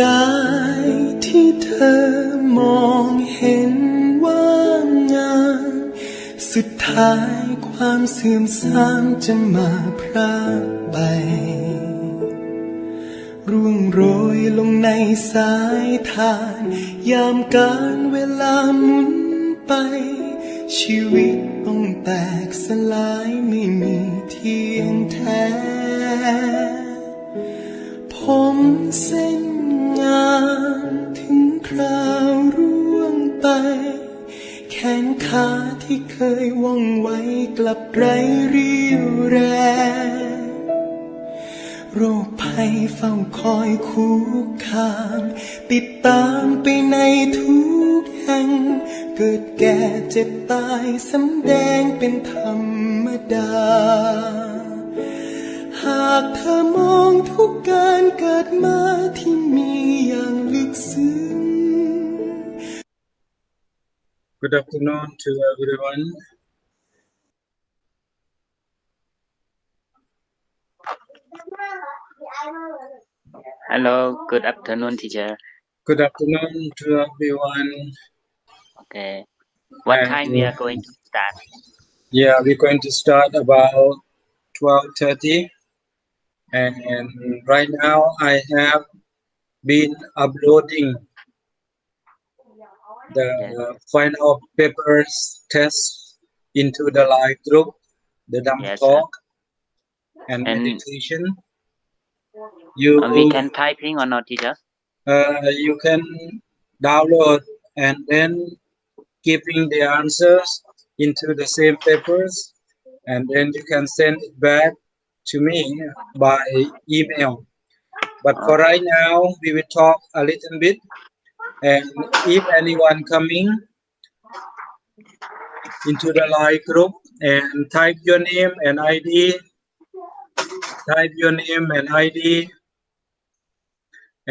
กายที่เธอมองเห็นว่างามสุดท้ายความเสื่อมทรามจะมาพรากไปร่วงโรยลงในสายทานยามการเวลาหมุนไปชีวิตต้องแตกสลายไม่มีเที่ยงแท้ผมเส้นงามถึงคราวร่วงไปแขนขาที่เคยว่องไวกลับไร้เรี่ยวแรงโรคภัยเฝ้าคอยคุกคามติดตามไปในทุกแห่งเกิดแก่เจ็บตายสำแดงเป็นธรรมดาหากเธอมองทุกการเกิดมาที่มีอย่างลึกซึ้ง Good afternoon to everyone. Hello, good afternoon, teacher. Good afternoon to everyone. Okay. What time we are going to start? Yeah, we're going to start about 12:30. And right now I have been uploading the final papers test into the live group, the Dhamma Talk and Meditation. We can typing or not, teacher? You can download and then keeping the answers into the same papers, and then you can send it back to me by email. But for right now, we will talk a little bit, and if anyone coming into the live group and type your name and ID,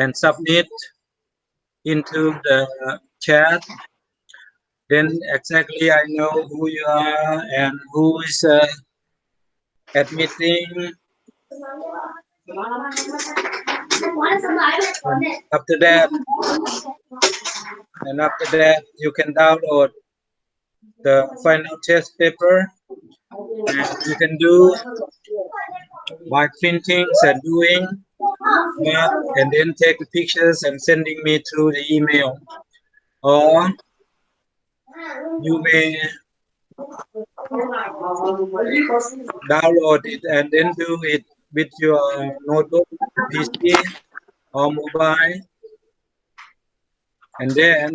and submit into the chat, then exactly I know who you are and who is admitting. After that, you can download the final test paper, and you can do by printing and doing math, and then take the pictures and sending me through the email, or you may download it and then do it with your notebook, PC, or mobile, and then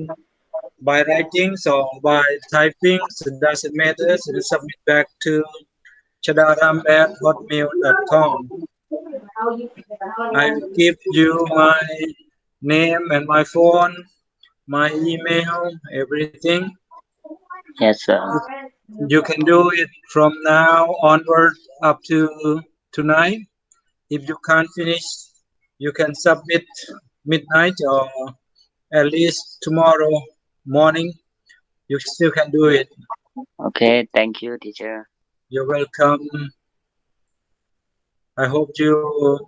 by writing or by typing, it doesn't matter, so you submit back to chadaram@hotmail.com. I will give you my name and my phone, my email, everything. Yes, sir. You can do it from now onward up to tonight. If you can't finish, you can submit midnight or at least tomorrow morning. You still can do it. Okay, thank you, teacher. You're welcome. I hope you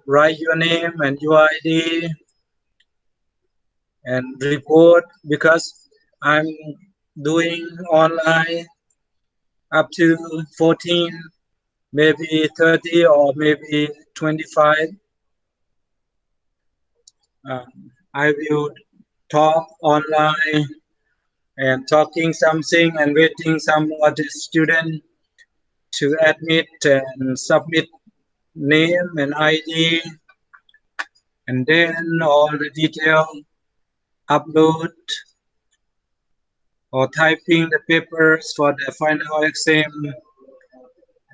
write your name and your ID and report, because I'm doing online up to 14, maybe 30, or maybe 25. I will talk online and talking something and waiting some other student to admit and submit name and ID, and then all the detail upload or typing the papers for the final exam,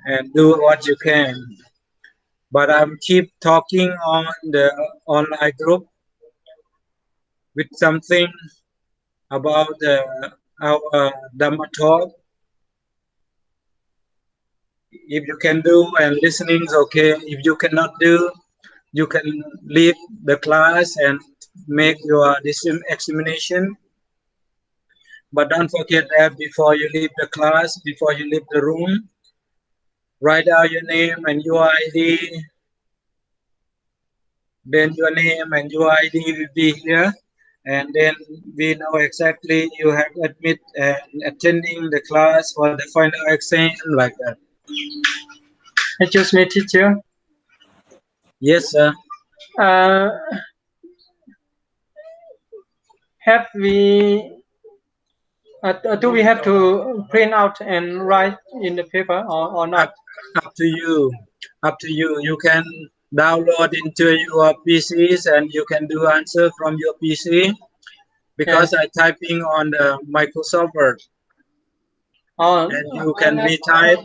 and do what you can. But I'm keep talking on the online group with something about our Dhamma Talk. If you can do and listening is okay. If you cannot do, you can leave the class and make your examination. But don't forget that before you leave the class, before you leave the room, write out your name and your ID, then your name and your ID will be here, and then we know exactly you have admit and attending the class for the final exam like that. Excuse me, teacher. Yes, sir. Have we? Do we have to print out and write in the paper or not? Up to you. Up to you. You can download into your PCs and you can do answer from your PC because I typing on the Microsoft Word. And you can retype.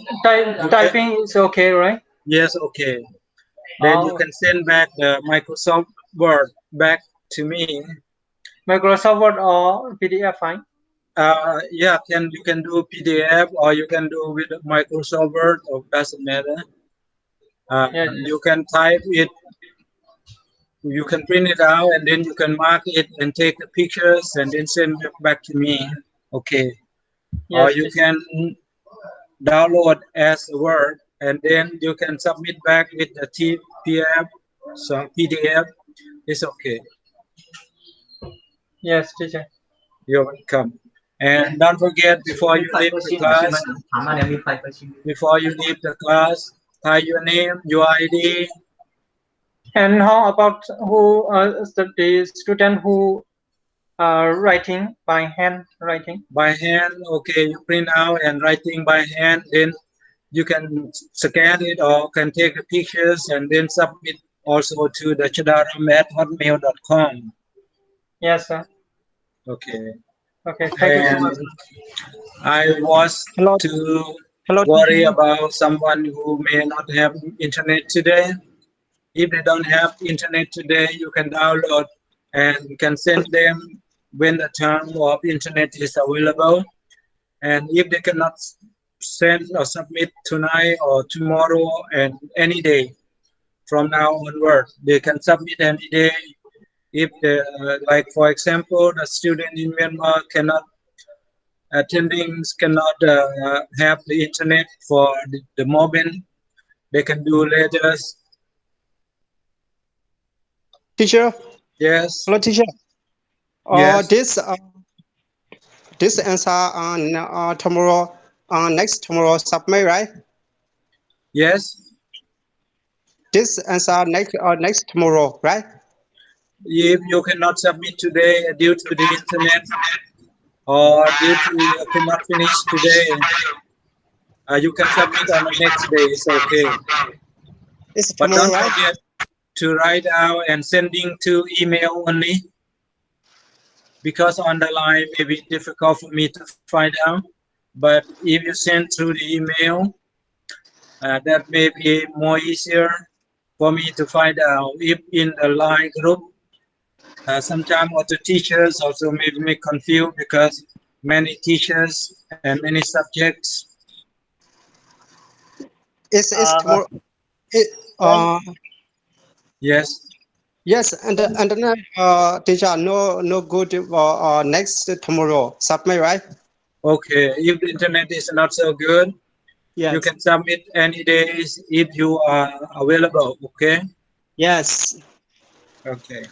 Typing is okay, right? Yes, okay. Then you can send back the Microsoft Word back to me. Microsoft Word or PDF fine? Yeah, you can do PDF or you can do with Microsoft Word, or doesn't matter. You can type it, you can print it out, and then you can mark it and take the pictures and then send it back to me. Okay. Or you can download as a Word and then you can submit back with the TPF, so PDF. It's okay. Yes, teacher. You're welcome. And don't forget before you leave the class, type your name, your ID. And how about the student who are writing by hand writing? By hand, okay, you print out and writing by hand, then you can scan it or can take the pictures and then submit also to the chadaram@hotmail.com. Yes, sir. Okay. Okay, thank you so much. I was to worry about someone who may not have internet today. If they don't have internet today, you can download and can send them when the term of internet is available. And if they cannot send or submit tonight or tomorrow and any day from now onward, they can submit any day. If like for example, the student in Myanmar cannot have the internet for the moment, they can do later. Teacher? Yes. Hello, teacher. Yes. This answer on tomorrow, next tomorrow submit, right? Yes. This answer next tomorrow, right? If you cannot submit today due to the internet or due to you cannot finish today, you can submit on the next day. It's okay. It's But tomorrow, don't right? forget to write out and sending to email only, because on the line may be difficult for me to find out. But if you send through the email, that may be more easier for me to find out. If in the line group, sometimes also teachers also may confused because many teachers and many subjects. It's tomorrow. Yes. Yes, and teacher, no good next tomorrow submit, right? Okay. If the internet is not so good, yes, you can submit any days if you are available. Okay. Yes. Okay.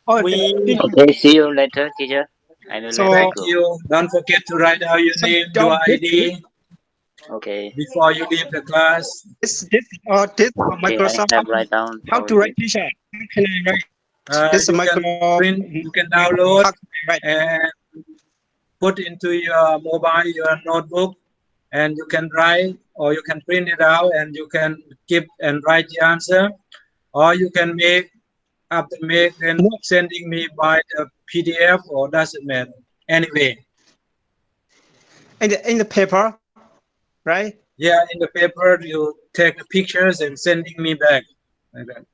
Okay, see you later, teacher. I will let Thank you go. you. Don't forget to write out your name, your ID. Okay. Before you leave the class. This Okay, Microsoft. I have write down How to already. write, teacher? How can I write? This You Microsoft. can print, you can download and put into your mobile, your notebook, and you can write, or you can print it out and you can keep and write the answer, or you can make and sending me by the PDF, or doesn't matter. Anyway. In the paper, right? Yeah, in the paper you take the pictures and sending me back like that.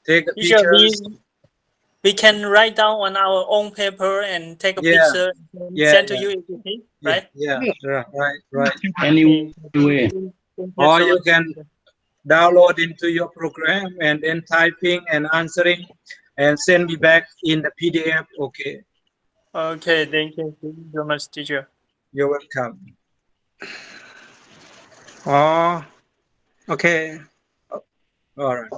Take the Teacher, pictures. we can write down on our own paper and take a picture and send to you, right? Right. Anyway. Or you can download into your program and then typing and answering and send me back in the PDF. Okay. Okay, thank you so much, teacher. You're welcome. Okay. All right.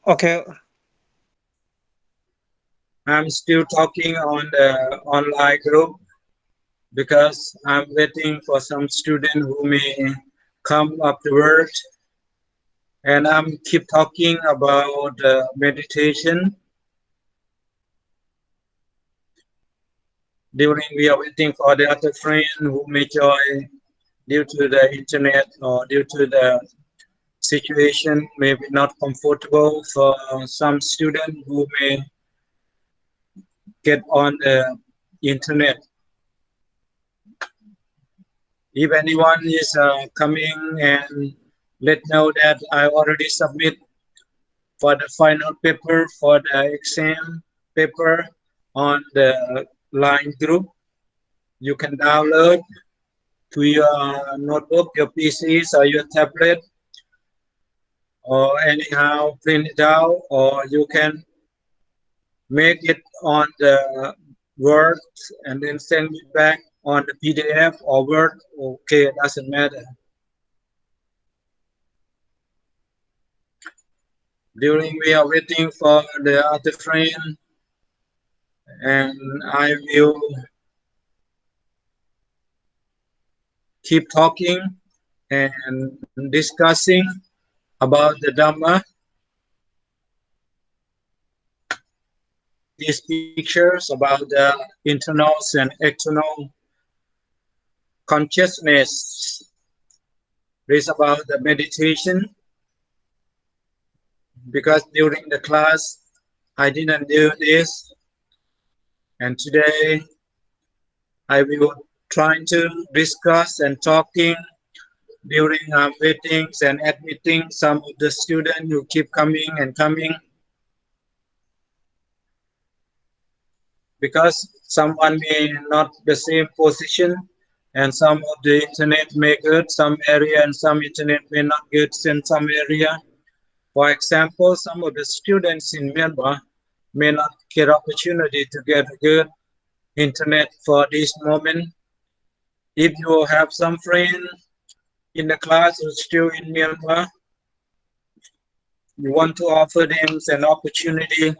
Okay. I'm still talking on the online group because I'm waiting for some student who may come afterward, and I'm keep talking about meditation. During we are waiting for the other friend who may join due to the internet or due to the situation maybe not comfortable for some student who may get on the internet. If anyone is coming and let know that I already submit for the final paper for the exam paper on the line group, you can download to your notebook, your PCs or your tablet, or anyhow print it out, or you can make it on the Word and then send it back on the PDF or Word. Okay, it doesn't matter. During we are waiting for the other friend, and I will keep talking and discussing about the Dhamma. These pictures about the internal and external consciousness. This is about the meditation, because during the class I didn't do this, and today I will try to discuss and talking during meetings and admitting some of the students who keep coming and coming, because someone may not the same position, and some of the internet may good some area and some internet may not good in some area. For example, some of the students in Myanmar may not get opportunity to get a good internet for this moment. If you have some friend in the class who's still in Myanmar, you want to offer them an opportunity,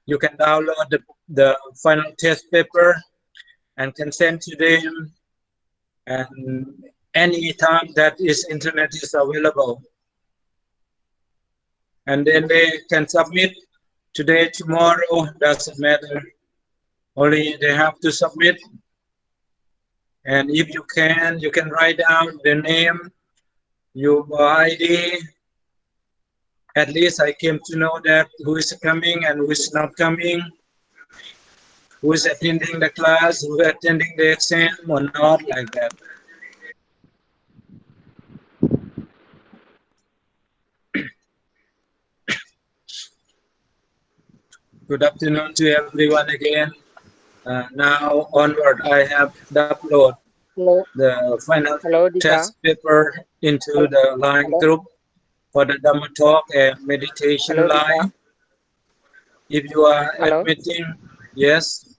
you can download the final test paper and can send to them, and any time that is internet is available, and then they can submit today, tomorrow, doesn't matter. Only they have to submit. And if you can write down the name, your ID. At least I came to know that who is coming and who is not coming, who is attending the class, who is attending the exam or not, like that. Good afternoon to everyone again. Now onward, I have uploaded Hello. the final Hello, Dika. test paper into the line group for the Dhamma Talk and Meditation Hello, line. Dika. If you are Hello. admitting, yes.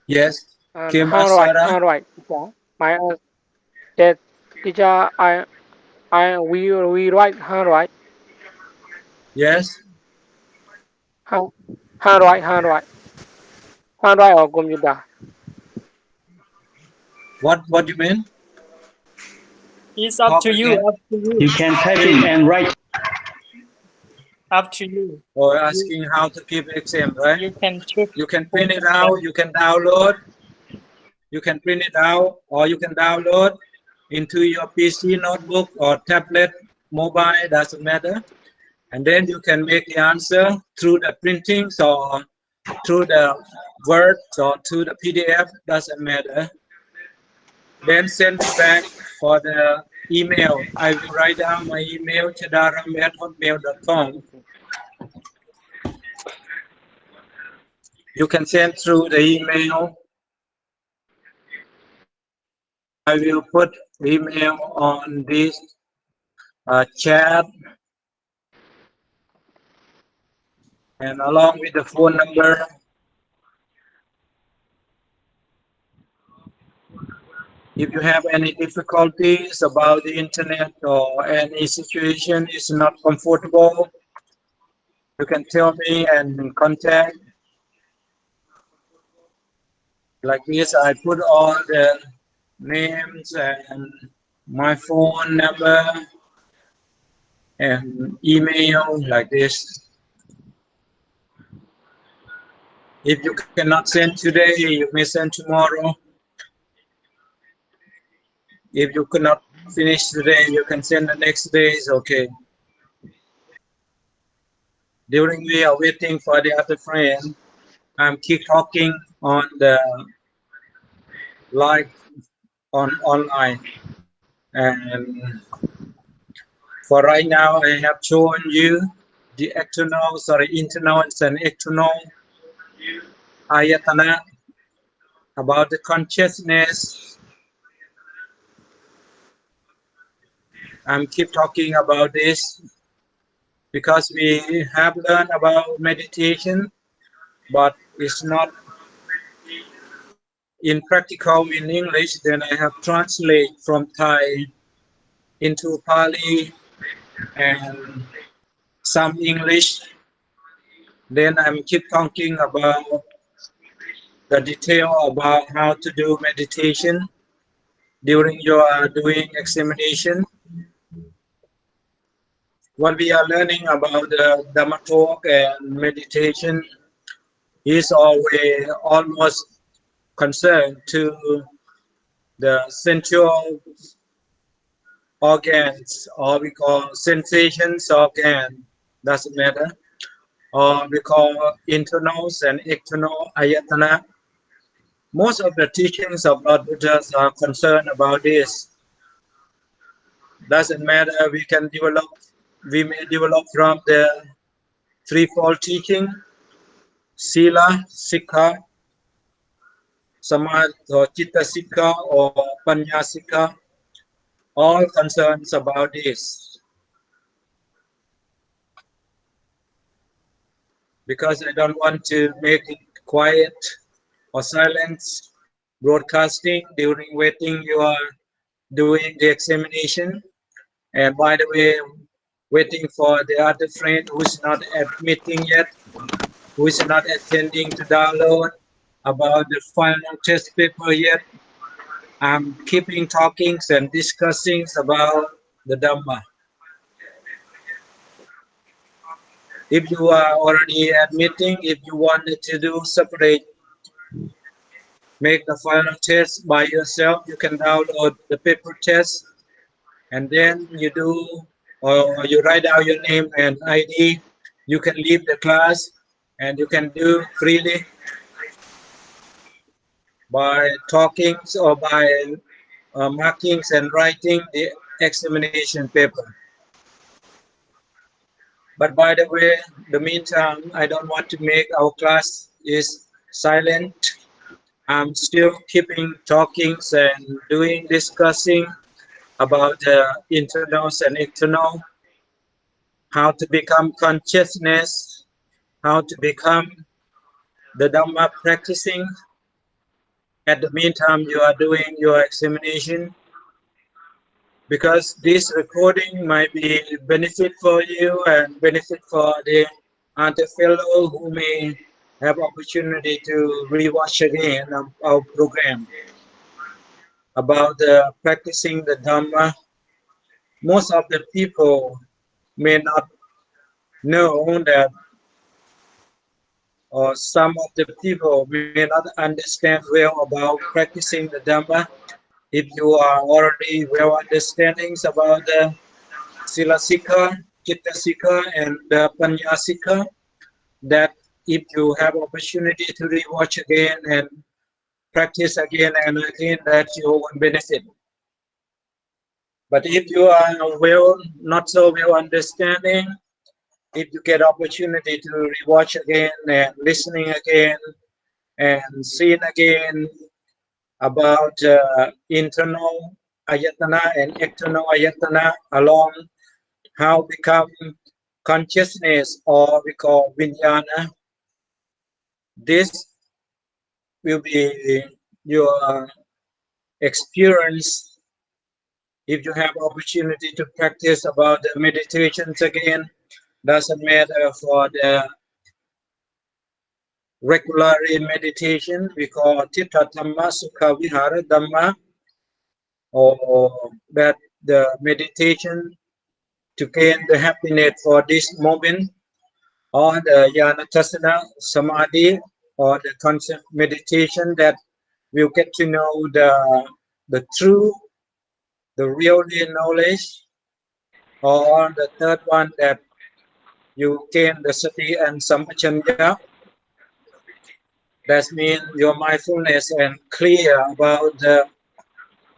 Yes. And Kim how right, Asara. Dika. My that teacher, we write how right. Yes. How right or computer. What do you mean? It's up Talk to you. again. Up to you. You can type it and write. Up to you. Or asking how to keep exam, right? You can check. You can print it out, you can download. You can print it out, or you can download into your PC, notebook, or tablet, mobile, doesn't matter. And then you can make the answer through the printing, or through the Word, or through the PDF, doesn't matter. Then send it back for the email. I will write down my email, chadaram@hotmail.com. You can send through the email. I will put email on this chat, and along with the phone number. If you have any difficulties about the internet or any situation is not comfortable, you can tell me and contact. Like this, I put all the names and my phone number and email like this. If you cannot send today, you may send tomorrow. If you cannot finish today, you can send the next day, is okay. During we are waiting for the other friend, I'm keep talking on the live on online. And for right now, I have shown you the internal and external ayatana about the consciousness. I'm keep talking about this because we have learned about meditation, but it's not in practical in English. Then I have translate from Thai into Pali and some English. Then I'm keep talking about the detail about how to do meditation during your doing examination. What we are learning about the Dhamma Talk and meditation is almost concerned to the sensual organs, or we call sensations organ, doesn't matter, or we call internals and external ayatana. Most of the teachings of Lord Buddhas are concerned about this. Doesn't matter, we may develop from the threefold teaching, Sila, Sikha, Samadhi or Chitta Sikha or Panya Sikha, all concerns about this. Because I don't want to make it quiet or silence broadcasting during waiting you are doing the examination. And by the way, waiting for the other friend who's not admitting yet, who is not attending to download about the final test paper yet. I'm keeping talkings and discussing about the Dhamma. If you are already admitting, if you wanted to do separate, make the final test by yourself, you can download the paper test and then you do, or you write out your name and ID. You can leave the class and you can do freely by talking or by markings and writing the examination paper. But by the way, the meantime, I don't want to make our class is silent. I'm still keeping talkings and discussing about the internals and external, how to become consciousness, how to become the Dhamma practicing. At the meantime, you are doing your examination, because this recording might be benefit for you and benefit for the other fellow who may have opportunity to rewatch again our program about practicing the Dhamma. Most of the people may not know that, or some of the people may not understand well about practicing the Dhamma. If you are already well understanding about the Sila Sikha, Chitta Sikha, and the Panya Sikha, that if you have opportunity to rewatch again and practice again and again, that you will benefit. But if you are not so well understanding, if you get opportunity to rewatch again and listening again and seeing again about internal ayatana and external ayatana along how become consciousness, or we call vijnana, this will be your experience, if you have opportunity to practice about the meditations again, doesn't matter for the regular meditation, we call Tita Dhamma Sukha Vihara Dhamma, or that the meditation to gain the happiness for this moment, or the Yanatasana Samadhi, or the concept meditation that will get to know the true, the real knowledge, or the third one that you gain the sati and sampachanya. That means your mindfulness and clear about the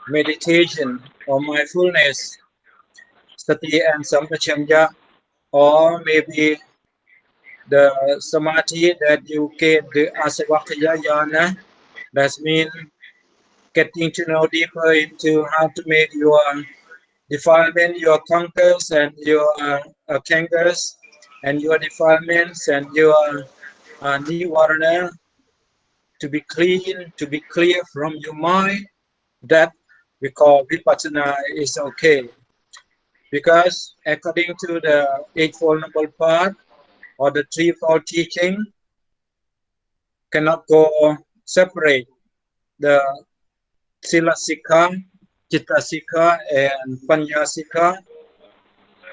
meditation or mindfulness, sati and sampachanya, or maybe the samadhi that you gain the asavakaya yana. That means getting to know deeper into how to make your defilement, your conquers and your cankers, and your defilements and your nivarana to be clean, to be clear from your mind. That we call vipassana is okay. Because according to the Eightfold Noble Path or the Threefold Teaching, cannot go separate. The Sila Sikha, Chitta Sikha, and Panya Sikha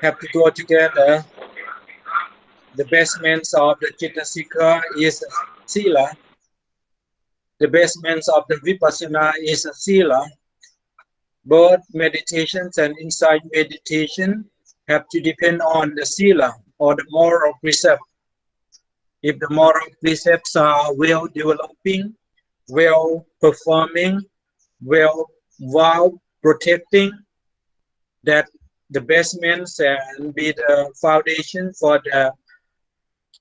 have to go together. The basements of the Chitta Sikha is Sila. The basements of the Vipassana is Sila. Both meditations and insight meditation have to depend on the Sila or the moral precept. If the moral precepts are well developing, well performing, well protecting, that the basements and be the foundation for the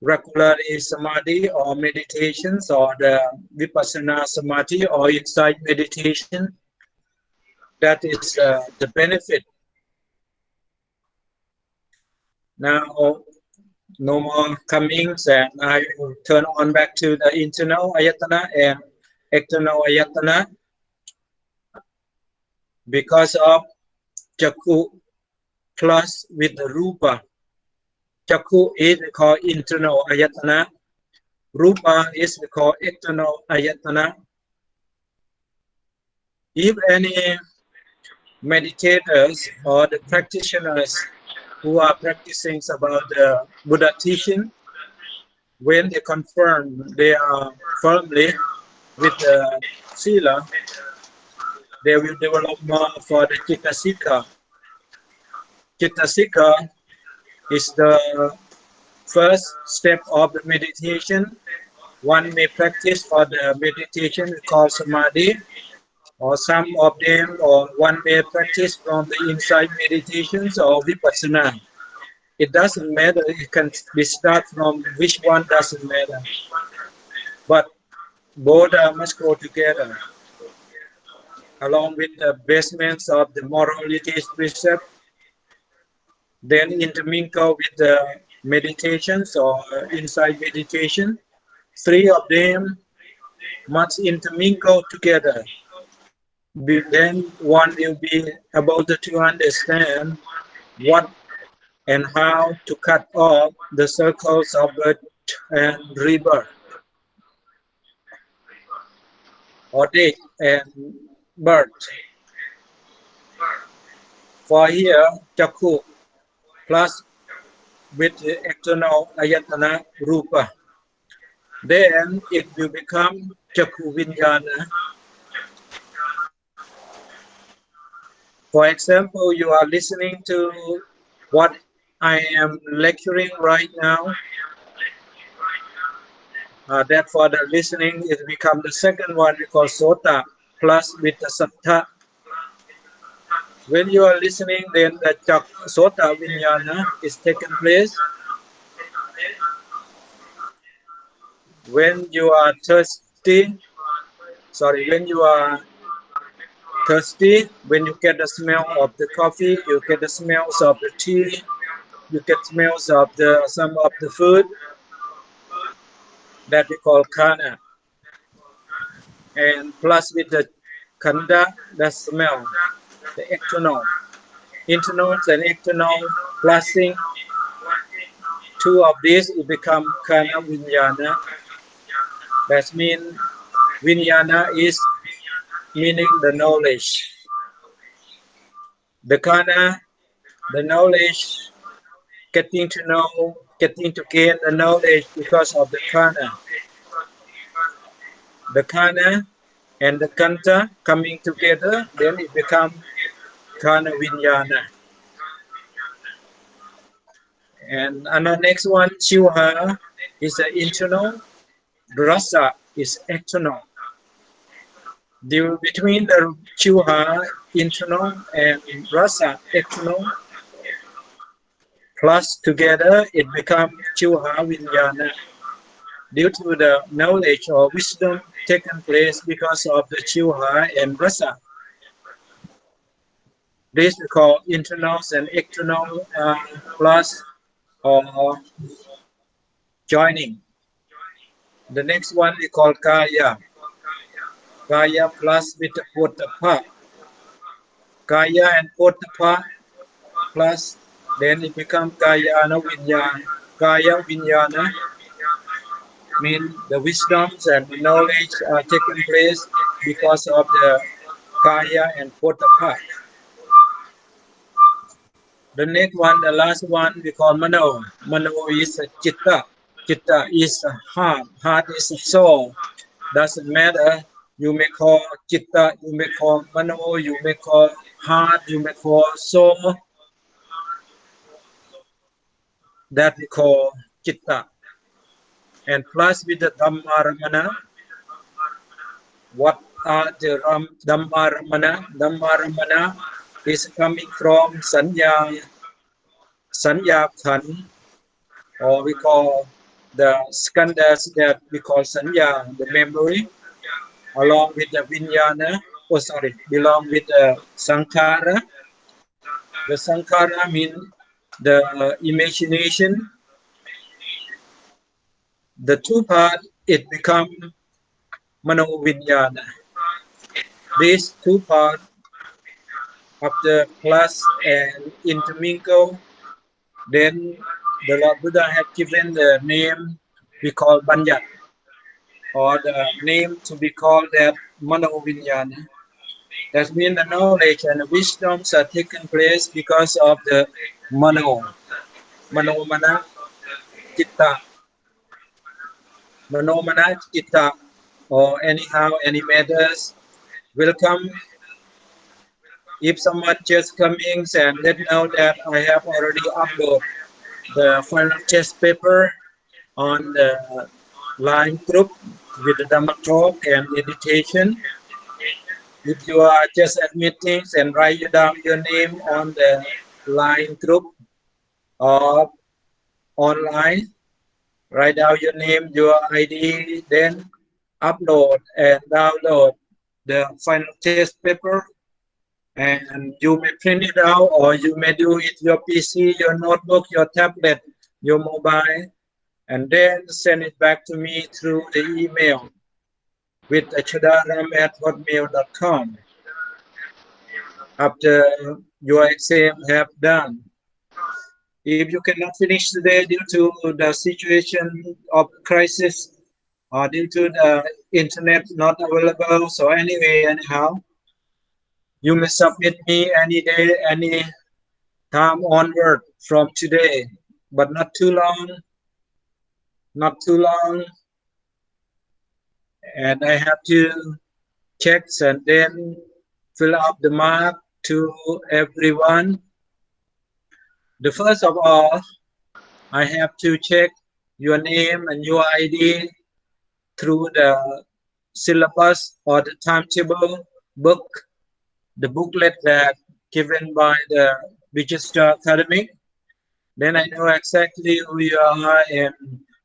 regular samadhi or meditations or the vipassana samadhi or insight meditation. That is the benefit. Now, no more comings, and I will turn on back to the internal ayatana and external ayatana. Because of Chakku plus with the Rupa. Chakku is called internal ayatana. Rupa is called external ayatana. If any meditators or the practitioners who are practicing about the Buddha teaching, when they confirm they are firmly with the Sila, they will develop more for the Chitta Sikha. Chitta Sikha is the first step of the meditation. One may practice for the meditation called Samadhi, or some of them, or one may practice from the inside meditations or Vipassana. It doesn't matter, it can be start from which one, doesn't matter. But both must go together, along with the basements of the morality precept, then intermingle with the meditations or inside meditation. Three of them must intermingle together. Then one will be able to understand what and how to cut off the circles of birth and rebirth, or death and birth. For here, Chakku plus with the external ayatana Rupa. Then it will become Chakku Vijnana. For example, you are listening to what I am lecturing right now. That for the listening, it becomes the second one we call Sota plus with the Sattha. When you are listening, then the Sota Vijnana is taking place. When you are thirsty, when you are thirsty, when you get the smell of the coffee, you get the smells of the tea, you get smells of some of the food, that we call Kana. And plus with the Kanda, that's smell, the external. Internals and external plusing, two of these, it become Kana Vinyana. That means Vinyana is meaning the knowledge. The Kana, the knowledge, getting to know, getting to gain the knowledge because of the Kana. The Kana and the Kanta coming together, then it becomes Kana Vinyana. And the next one, Chivaha, is the internal, Rasa is external. Between the Chivaha, internal, and Rasa, external, plus together, it becomes Chivaha Vinyana. Due to the knowledge or wisdom taken place because of the Chivaha and Rasa. This we call internals and external plus or joining. The next one we call Kaya. Kaya plus with the Potapa. Kaya and Potapa plus, then it becomes Kayana Vinyana. Kaya Vinyana means the wisdoms and the knowledge are taking place because of the Kaya and Potapa. The next one, the last one, we call Mano. Mano is a Chitta. Chitta is a heart. Heart is a soul. Doesn't matter. You may call Chitta, you may call Mano, you may call heart, you may call soul. That we call Chitta. And plus with the Dhammaramana. What are the Dhammaramana? Dhammaramana is coming from Sanya Khan, or we call the skandhas that we call Sanya, the memory, along with the Vinyana, belong with the Sankhara. The Sankhara means the imagination. The two parts, it become Mano Vinyana. These two parts of the plus and intermingle, then the Lord Buddha had given the name we call Banyat, or the name to be called that Mano Vinyana. That means the knowledge and the wisdoms are taking place because of the Mano. Mano Mana Chitta. Mano Mana Chitta, or anyhow, any matters will come. If someone just coming and let know that I have already uploaded the final test paper on the line group with the Dhamma Talk and Meditation. If you are just admitting and write down your name on the line group or online, write down your name, your ID, then upload and download the final test paper. And you may print it out, or you may do it your PC, your notebook, your tablet, your mobile, and then send it back to me through the email with chadaram@hotmail.com after your exam have done. If you cannot finish today due to the situation of crisis or due to the internet not available, so anyway, anyhow, you may submit me any day, any time onward from today, but not too long. And I have to check and then fill up the mark to everyone. The first of all, I have to check your name and your ID through the syllabus or the timetable book, the booklet that given by the Register Academic. Then I know exactly who you are and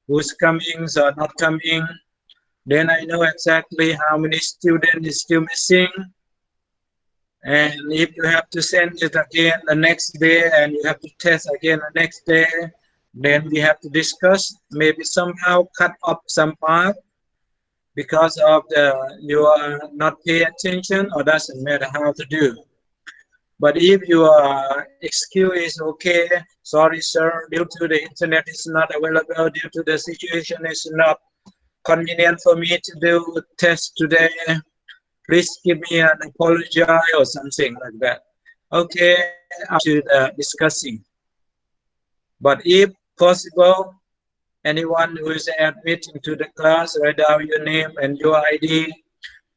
who's coming or not coming. Then I know exactly how many students is still missing. And if you have to send it again the next day and you have to test again the next day, then we have to discuss, maybe somehow cut up some part, because of you are not pay attention, or doesn't matter how to do. But if your excuse is okay, sorry sir, due to the internet is not available, due to the situation is not convenient for me to do test today, please give me an apology or something like that. Okay, after the discussing. But if possible, anyone who is admitting to the class, write down your name and your ID.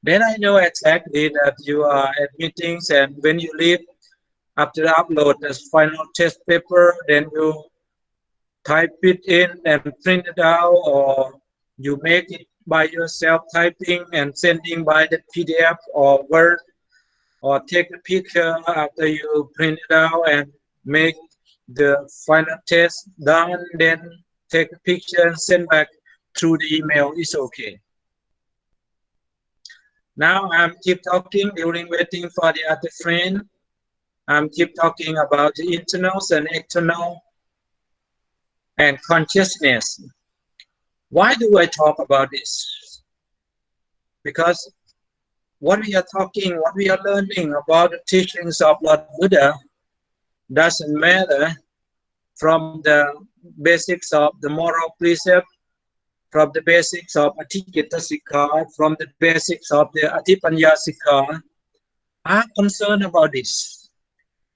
Then I know exactly that you are admitting, and when you leave, after upload the final test paper, then you type it in and print it out, or you make it by yourself, typing and sending by the PDF or Word, or take a picture after you print it out and make the final test done, then take a picture and send back through the email. It's okay. Now I'm keep talking during waiting for the other friend. I'm keep talking about the internals and external and consciousness. Why do I talk about this? Because what we are talking, what we are learning about the teachings of Lord Buddha doesn't matter from the basics of the moral precept, from the basics of Atikita Sikha, from the basics of the Adipanya Sikha. I'm concerned about this.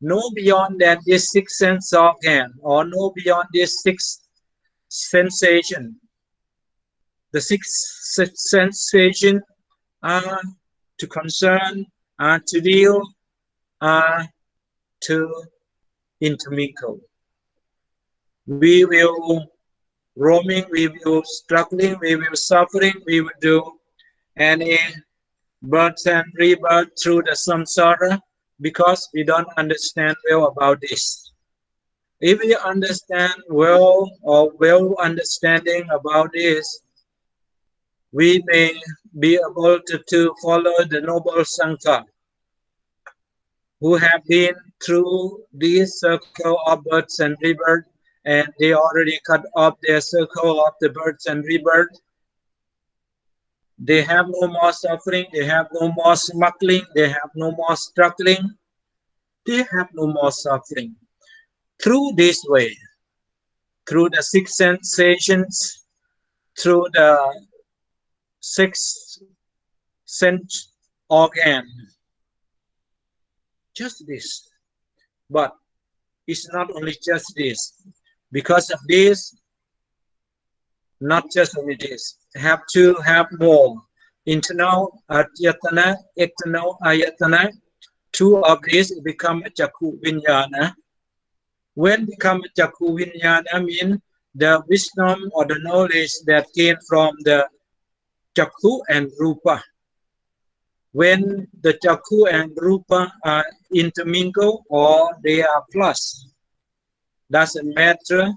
No beyond that this sixth sense organ, or no beyond this sixth sensation. The sixth sensation are to concern, are to deal, are to intermingle. We will roaming, we will struggling, we will suffering, we will do any birth and rebirth through the samsara, because we don't understand well about this. If we understand well, or well understanding about this, we may be able to follow the noble Sangha who have been through this circle of births and rebirth, and they already cut off their circle of the births and rebirth. They have no more suffering, they have no more smuggling, they have no more struggling, they have no more suffering. Through this way, through the six sensations, through the six sense organ, just this. But it's not only just this. Because of this, not just only this, have to have more. Internal ayatana, external ayatana. Two of these become a Chakku Vinyana. When become a Chakku Vinyana means the wisdom or the knowledge that came from the Chakku and Rupa. When the Chakku and Rupa are intermingled, or they are plus, doesn't matter,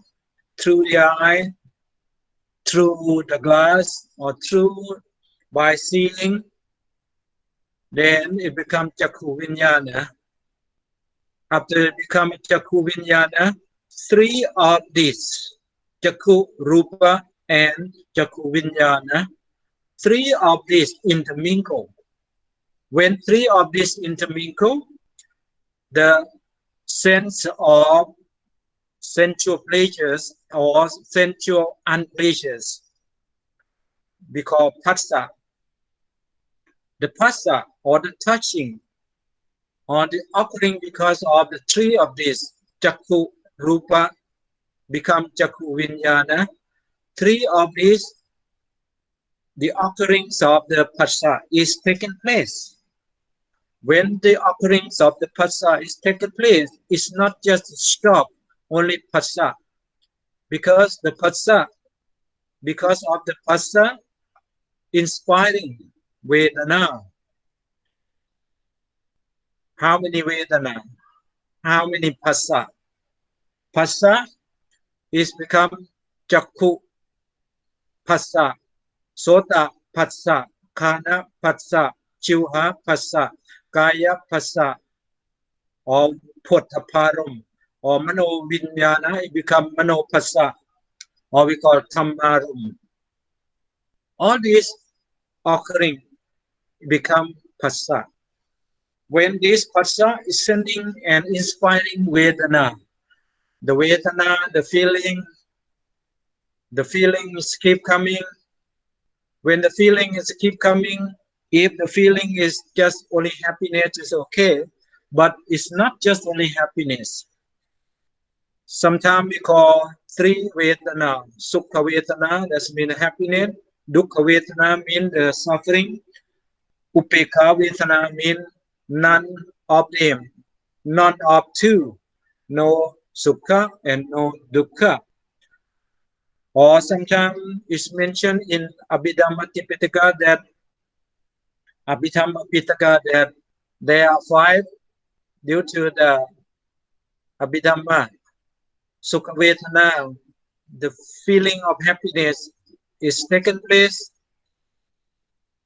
through the eye, through the glass, or through by seeing, then it becomes Chakku Vinyana. After it becomes Chakku Vinyana, three of these, Chakku, Rupa, and Chakku Vinyana, three of these intermingle. When three of these intermingle, the sense of sensual pleasures or sensual unpleasures, we call phassa. The phassa, or the touching, or the occurring because of the three of these, Chakku, Rupa, become Chakku Vinyana. Three of these, the occurrence of the phassa is taking place. When the occurrence of the phassa is taking place, it's not just stop only phassa, because the phassa, because of the phassa, inspiring Vedana. How many Vedana? How many phassa? Phassa is become Chakku phassa, Sota phassa, Khana phassa, Chiva phassa, Kaya phassa, or Pothaparam, or Mano Vinyana, it become Mano phassa, or we call Thammarum. All these occurring become phassa. When this phassa is sending and inspiring Vedana, the Vedana, the feelings keep coming. When the feelings keep coming, if the feeling is just only happiness, is okay, but it's not just only happiness. Sometimes we call three Vedana. Sukha Vedana, that means happiness. Dukkha Vedana means the suffering. Upekha Vedana means none of them, none of two. No Sukha and no Dukkha. Or sometimes it's mentioned in Dhamma Tipitaka that there are five due to the Abhidhamma. Sukha Vedana, the feeling of happiness is taken place,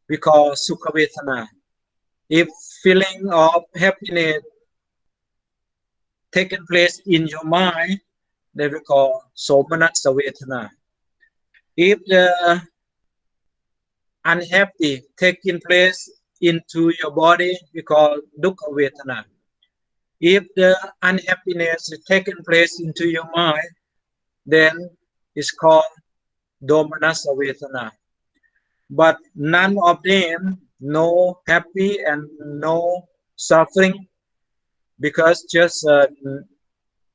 we call Sukha Vedana. If feeling of happiness taken place in your mind, that we call Somanatsa Vedana. If the unhappy taking place into your body, we call Dukkha Vedana. If the unhappiness is taken place into your mind, then it's called Domanassa Vedana. But none of them, no happy and no suffering, because just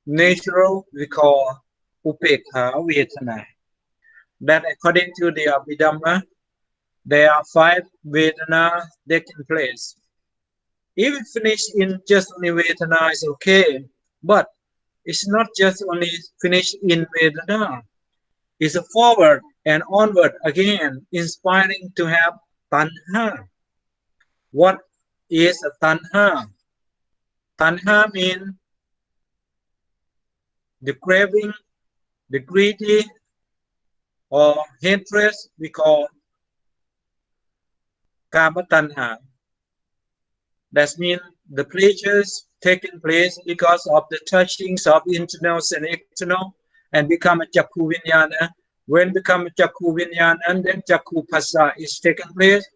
natural, we call Upekha Vedana. That according to the Abhidhamma, there are five Vedana taking place. If it finish in just only Vedana is okay, but it's not just only finished in Vedana. It's a forward and onward again, inspiring to have Tanha. What is a Tanha? Tanha means the craving, the greedy, or hatred, we call Kama Tanha. That means the pleasures taking place because of the touchings of internal and external and become a Chakku Vinyana. When become a Chakku Vinyana, then Chakku Phassa is taking place.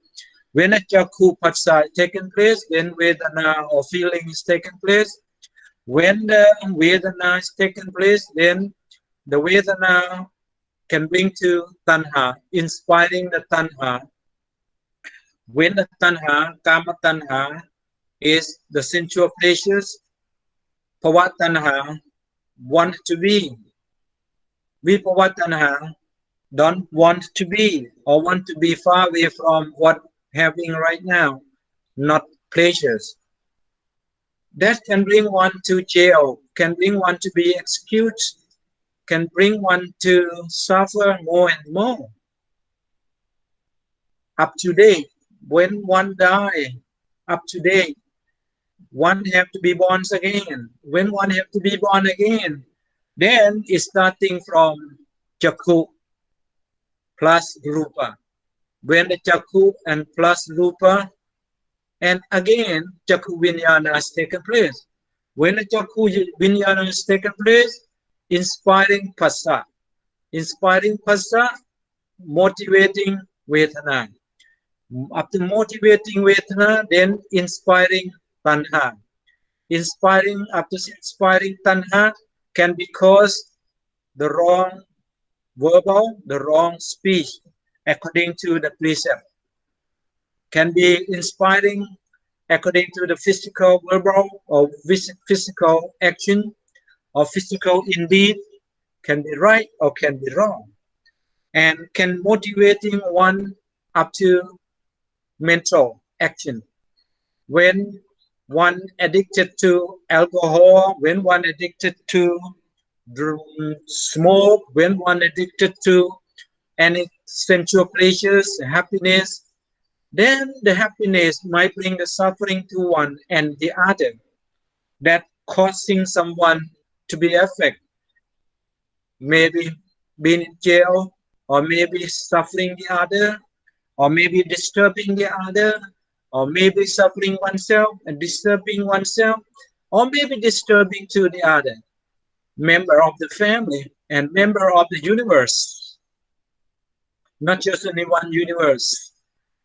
When a Chakku Phassa is taking place, then Vedana or feeling is taking place. When the Vedana is taking place, then the Vedana can bring to Tanha, inspiring the Tanha. When the Tanha, Kama Tanha, is the sensual pleasures, Pavatanha, want to be. Vipavattanha, don't want to be or want to be far away from what having right now, not pleasures. That can bring one to jail, can bring one to be executed, can bring one to suffer more and more. Up to date, when one die, up to date, one have to be born again. When one have to be born again, then it's starting from Chakku plus Rupa. When the Chakku and plus Rupa, and again Chakku Vinyana has taken place. When the Chakku Vinyana has taken place, inspiring Phassa. Inspiring Phassa, motivating Vedana. After motivating Vedana, then inspiring Tanha. After inspiring Tanha can be caused the wrong verbal, the wrong speech, according to the precept. Can be inspiring according to the physical, verbal, or physical action, or physical indeed, can be right or can be wrong. And can motivating one up to mental action. When one addicted to alcohol, when one addicted to smoke, when one addicted to any sensual pleasures, happiness, then the happiness might bring the suffering to one and the other, that causing someone to be affected, maybe being in jail, or maybe suffering the other, or maybe disturbing the other, or maybe suffering oneself and disturbing oneself, or maybe disturbing to the other member of the family and member of the universe. Not just only one universe.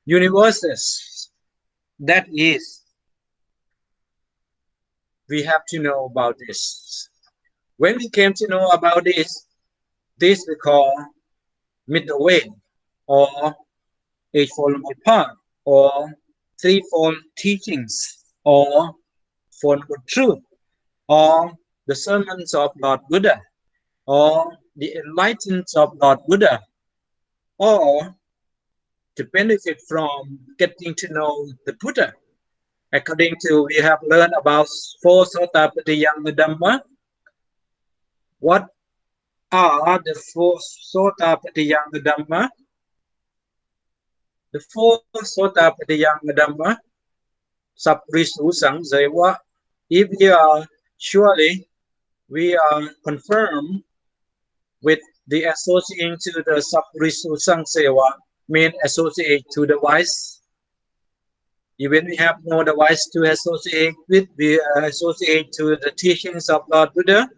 universes. That is, we have to know about this. When we came to know about this we call middle way, or eightfold path, or threefold teachings, or fourfold truth, or the sermons of Lord Buddha, or the enlightenment of Lord Buddha, or to benefit from getting to know the Buddha. According to, we have learned about 4 Sotapadiyanga Dhamma. What are the 4 Sotapadiyanga Dhamma? The 4 Sotapadiyanga Dhamma, Saprisu Sangsewa, if we are surely we are confirmed with the associating to the Saprisu Sangsewa, mean associate to the wise. Even we have no device to associate with, we associate to the teachings of Lord Buddha.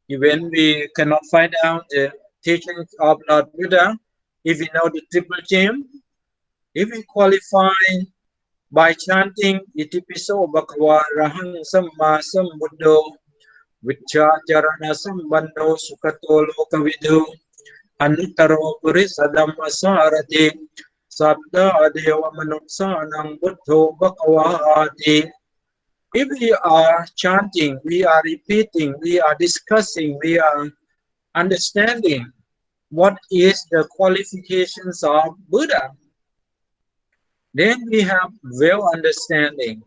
Even we cannot find out the teachings of Lord Buddha, if we know the triple gem, if we qualify by chanting Itipiso Bhagava Rahang Samma Sambuddho Vichajarana Sambandho Sukato Lokavidu Anuttaro Purisa Dhamma Sarati Sabda Deva Manuksanam Buddho Bhagavati. If we are chanting, we are repeating, we are discussing, we are understanding what is the qualifications of Buddha, then we have well understanding.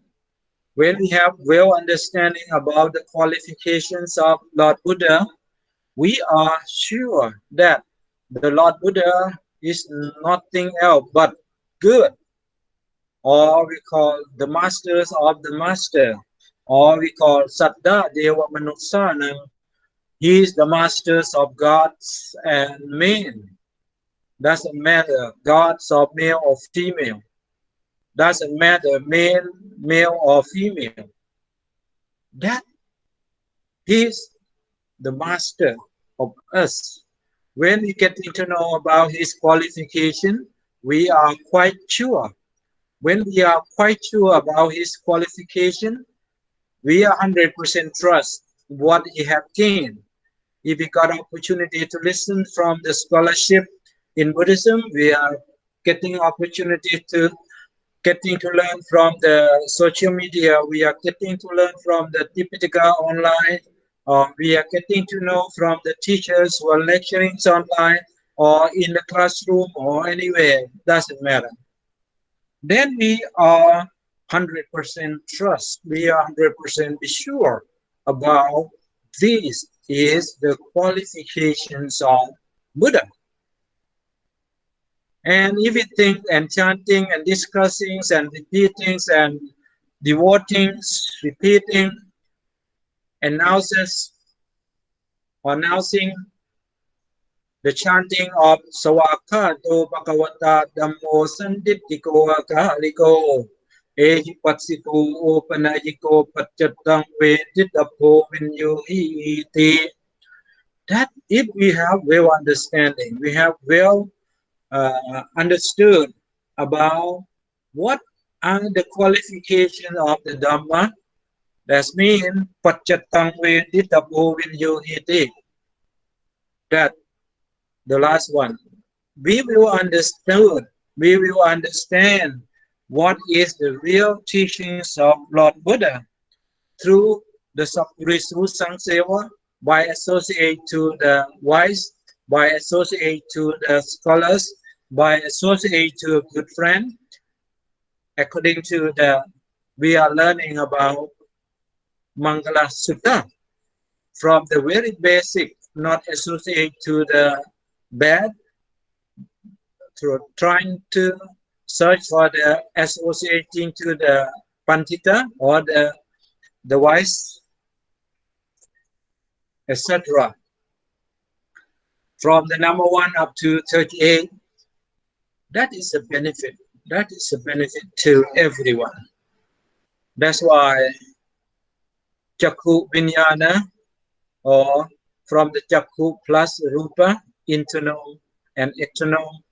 When we have well understanding about the qualifications of Lord Buddha, we are sure that the Lord Buddha is nothing else but good, or we call the masters of the master, or we call Saddha Deva Manuksanam. He is the masters of gods and men. Doesn't matter gods or male or female. Doesn't matter male or female. That is the master of us. When we get to know about his qualification, we are quite sure. When we are quite sure about his qualification, we are 100% trust what he have gained. If we got opportunity to listen from the scholarship in Buddhism, we are getting opportunity to learn from the social media. We are getting to learn from the Tipitaka online. We are getting to know from the teachers who are lecturing online, or in the classroom, or anywhere. Doesn't matter. Then we are 100% trust. We are 100% sure about this is the qualifications of Buddha. And if we think and chanting and discussing and repeating and devoting, repeating, announcing the chanting of Sawakato Bhagavata Dhammo Sanditiko Akaliko Ehipatsiko Opanayiko Pachatang Veditapo Vinyuhiti. That if we have well understanding, we have well understood about what are the qualifications of the Dhamma, that means Pachatang Veditapo Vinyuhiti. That the last one, we will understand what is the real teachings of Lord Buddha through the Sappurisu Sangsewa, by associate to the wise, by associate to the scholars, by associate to a good friend. According to we are learning about Mangala Sutta from the very basic, not associate to the bad, through trying to search for the associating to the Pantita or the wise, etc. From the number 1 up to 38, that is a benefit. That is a benefit to everyone. That's why Chakku Vinyana, or from the Chakku plus Rupa, internal and external,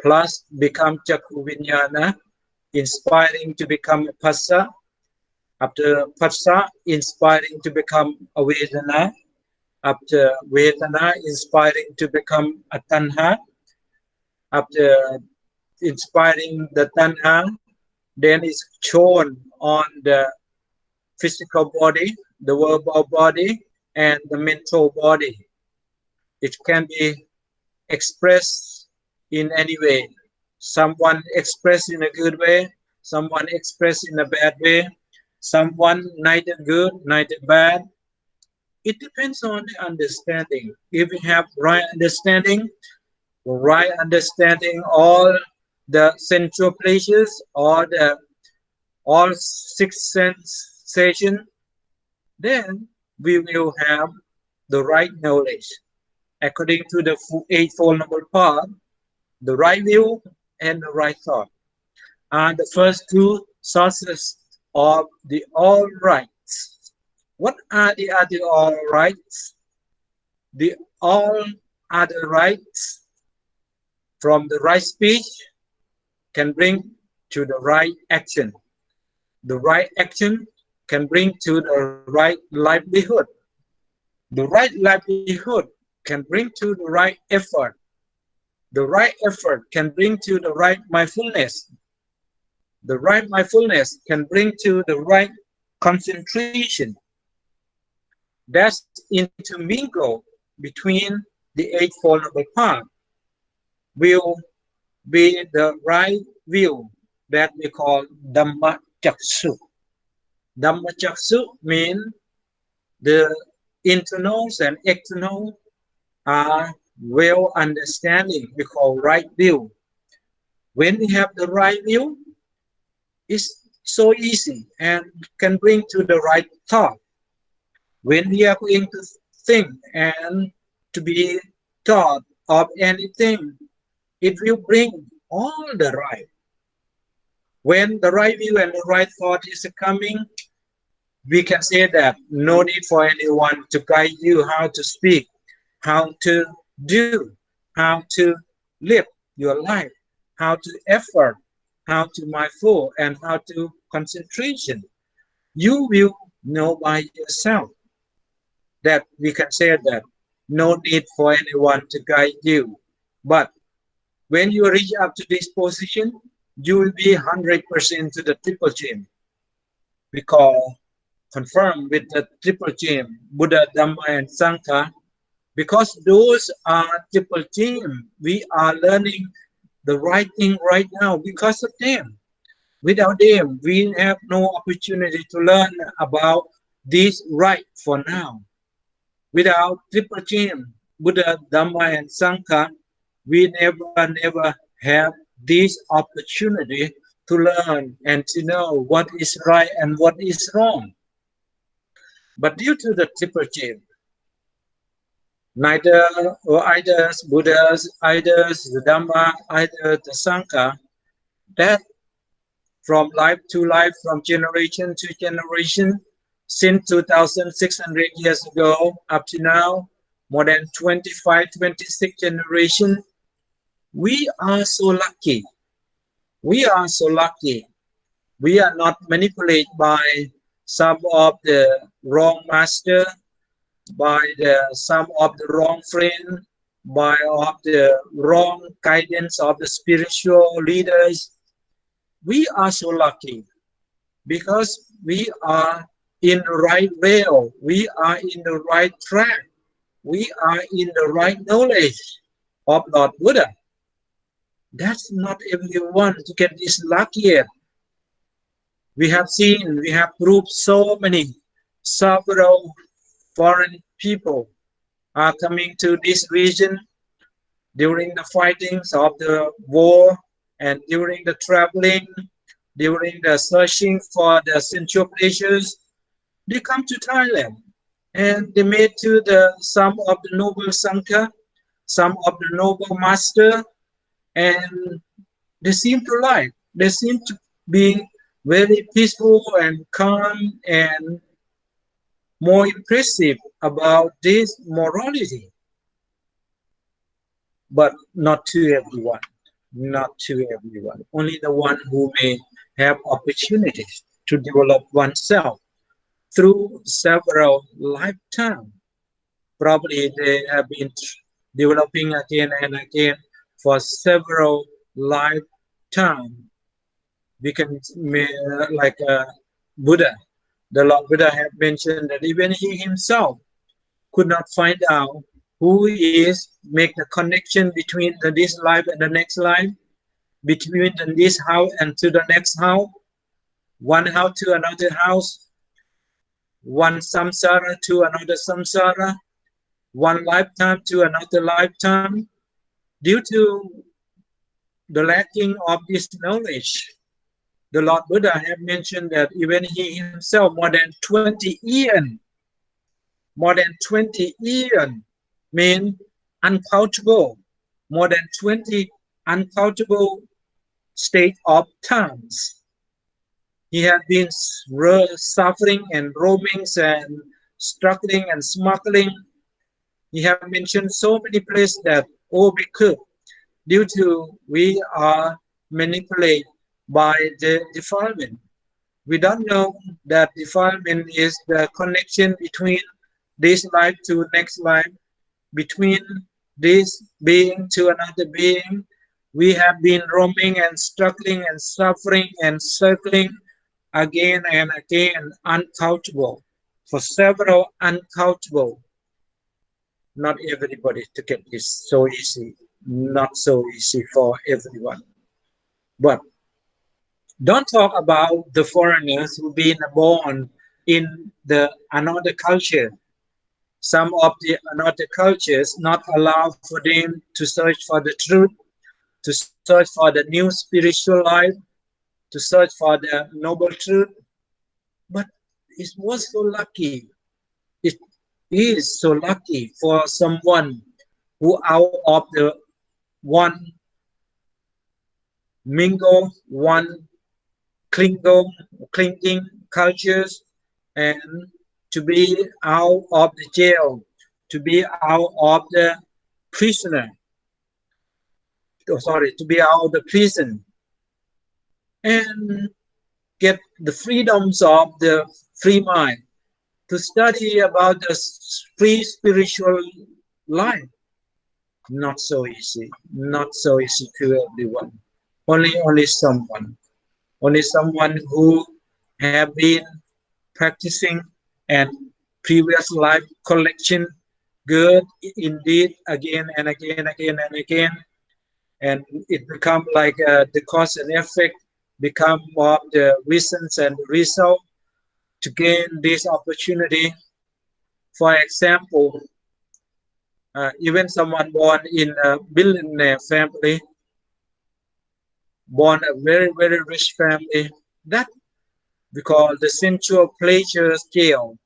plus become Chakku Vinyana, inspiring to become Phassa. After Phassa, inspiring to become a Vedana. After Vedana, inspiring to become a Tanha. After inspiring the Tanha, then it's shown on the physical body, the verbal body, and the mental body. It can be expressed in any way. Someone expressed in a good way, someone expressed in a bad way, someone neither good, neither bad. It depends on the understanding. If we have right understanding all the sensual pleasures or all six sensation, then we will have the right knowledge. According to the Eightfold Noble Path, the right view and the right thought are the first two sources of the all rights. What are the other all rights? The all other rights from the right speech can bring to the right action. The right action can bring to the right livelihood. The right livelihood can bring to the right effort. The right effort can bring to the right mindfulness. The right mindfulness can bring to the right concentration. That's intermingle between the Eightfold Noble Path will be the right view that we call Dhamma Chaksu. Dhamma Chaksu means the internals and external are well understanding, we call right view. When we have the right view, it's so easy and can bring to the right thought. When we are going to think and to be thought of anything, it will bring all the right. When the right view and the right thought is coming, we can say that no need for anyone to guide you how to speak, how to do, how to live your life, how to effort, how to mindful, and how to concentration. You will know by yourself. That we can say that no need for anyone to guide you. But when you reach up to this position, you will be 100% to the triple gem. We call confirm with the triple gem, Buddha, Dhamma, and Sangha. Because those are triple gem, we are learning the right thing right now because of them. Without them, we have no opportunity to learn about this right for now. Without triple gem, Buddha, Dhamma, and Sangha, we never have this opportunity to learn and to know what is right and what is wrong. But due to the triple gem, neither Buddhas, either the Dhamma, either the Sangha, that from life to life, from generation to generation, since 2,600 years ago up to now, more than 25, 26 generations, we are so lucky. We are so lucky. We are not manipulated by some of the wrong master, by some of the wrong friend, by of the wrong guidance of the spiritual leaders. We are so lucky because we are in the right rail. We are in the right track. We are in the right knowledge of Lord Buddha. That's not everyone to get this lucky yet. We have seen, we have proved so many several foreign people are coming to this region during the fightings of the war and during the traveling, during the searching for the sensual pleasures. They come to Thailand and they met to some of the noble Sangha, some of the noble master, and they seem to like. They seem to be very peaceful and calm and more impressive about this morality. But not to everyone. not to everyone. Only the one who may have opportunities to develop oneself through several lifetimes. Probably they have been developing again and again for several lifetimes. We can like Buddha. The Lord Buddha have mentioned that even he himself could not find out who is make the connection between this life and the next life, between this house and to the next house, one house to another house, one samsara to another samsara, one lifetime to another lifetime. Due to the lacking of this knowledge, the Lord Buddha have mentioned that even he himself more than 20 years mean uncountable, more than 20 uncountable state of times. He had been suffering and roaming and struggling and smuggling. He have mentioned so many places that, oh, because due to we are manipulated by the defilement. We don't know that defilement is the connection between this life to next life, between this being to another being. We have been roaming and struggling and suffering and circling again and again, uncountable, for several uncountable. Not everybody to get this so easy, not so easy for everyone. But don't talk about the foreigners who've been born in the another culture. Some of the another cultures not allow for them to search for the truth, to search for the new spiritual life, to search for the noble truth. But it was so lucky. It is so lucky for someone who out of the one mingle, one clinging cultures, and to be out of the jail, to be out of the prisoner, to be out of the prison, and get the freedoms of the free mind, to study about the free spiritual life. Not so easy, not so easy to everyone. Only someone who have been practicing and previous life collection good indeed again and again and again, and it become like the cause and effect become of the reasons and result to gain this opportunity. For example, even someone born in a billionaire family, born a very, very rich family, that we call the sensual pleasure jail.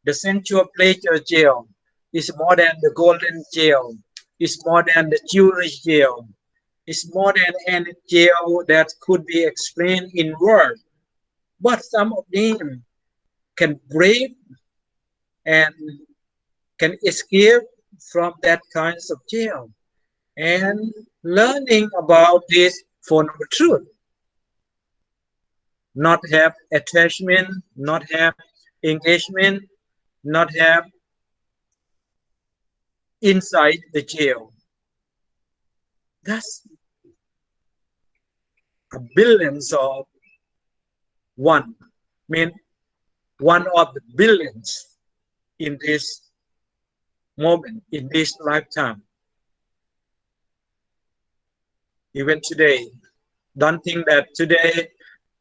The sensual pleasure jail is more than the golden jail, it's more than the jewelry jail, it's more than any jail that could be explained in words. But some of them can break and can escape from that kinds of jail, and learning about this for the truth, not have attachment, not have engagement, not have inside the jail. That's a billions of one, one of the billions in this moment, in this lifetime. Even today, don't think that today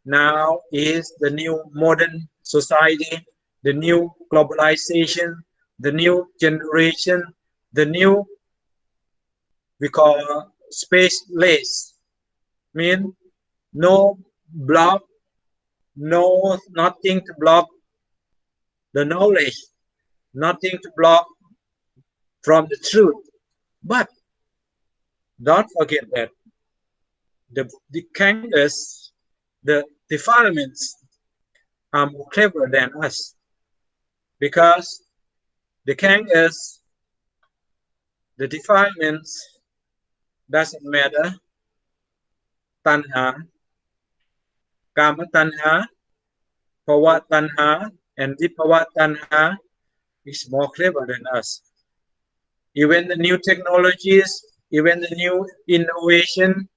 now is the new modern society, the new globalization, the new generation, the new we call spaceless. No block, nothing to block the knowledge, nothing to block from the truth. But don't forget that the kangas, the defilements are more clever than us, because the kangas, the defilements doesn't matter. Tanha, Kama Tanha, Bhava Tanha, and Vibhava Tanha is more clever than us. Even the new technologies, even the new innovation,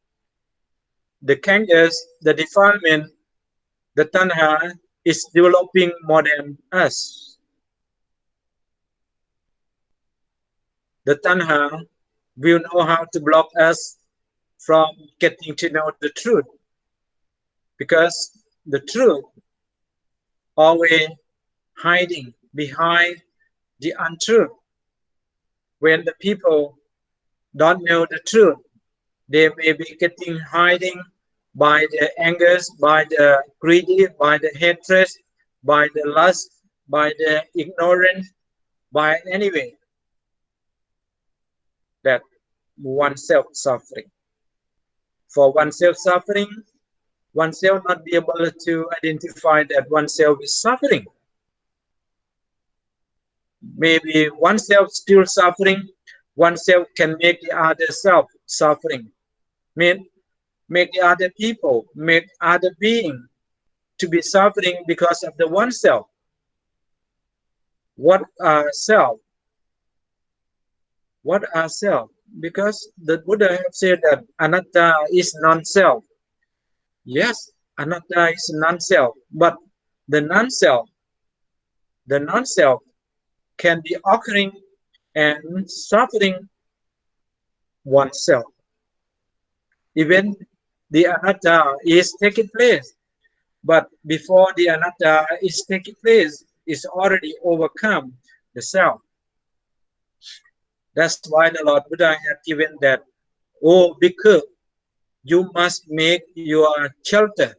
the kangas, the defilement, the Tanha is developing more than us. The Tanha will know how to block us from getting to know the truth, because the truth always hiding behind the untruth. When the people don't know the truth, they may be getting hiding by the angers, by the greedy, by the hatred, by the lust, by the ignorance, by any way that oneself suffering. For oneself suffering, oneself not be able to identify that oneself is suffering. Maybe oneself still suffering, oneself can make the other self suffering. Make the other people, make other being to be suffering because of the oneself. What are self? What are self? Because the Buddha have said that anatta is non-self. Yes, anatta is non-self, but the non-self can be occurring and suffering oneself. Even the anatta is taking place, but before the anatta is taking place, it's already overcome the self. That's why the Lord Buddha had given that, oh bhikkhu, you must make your shelter.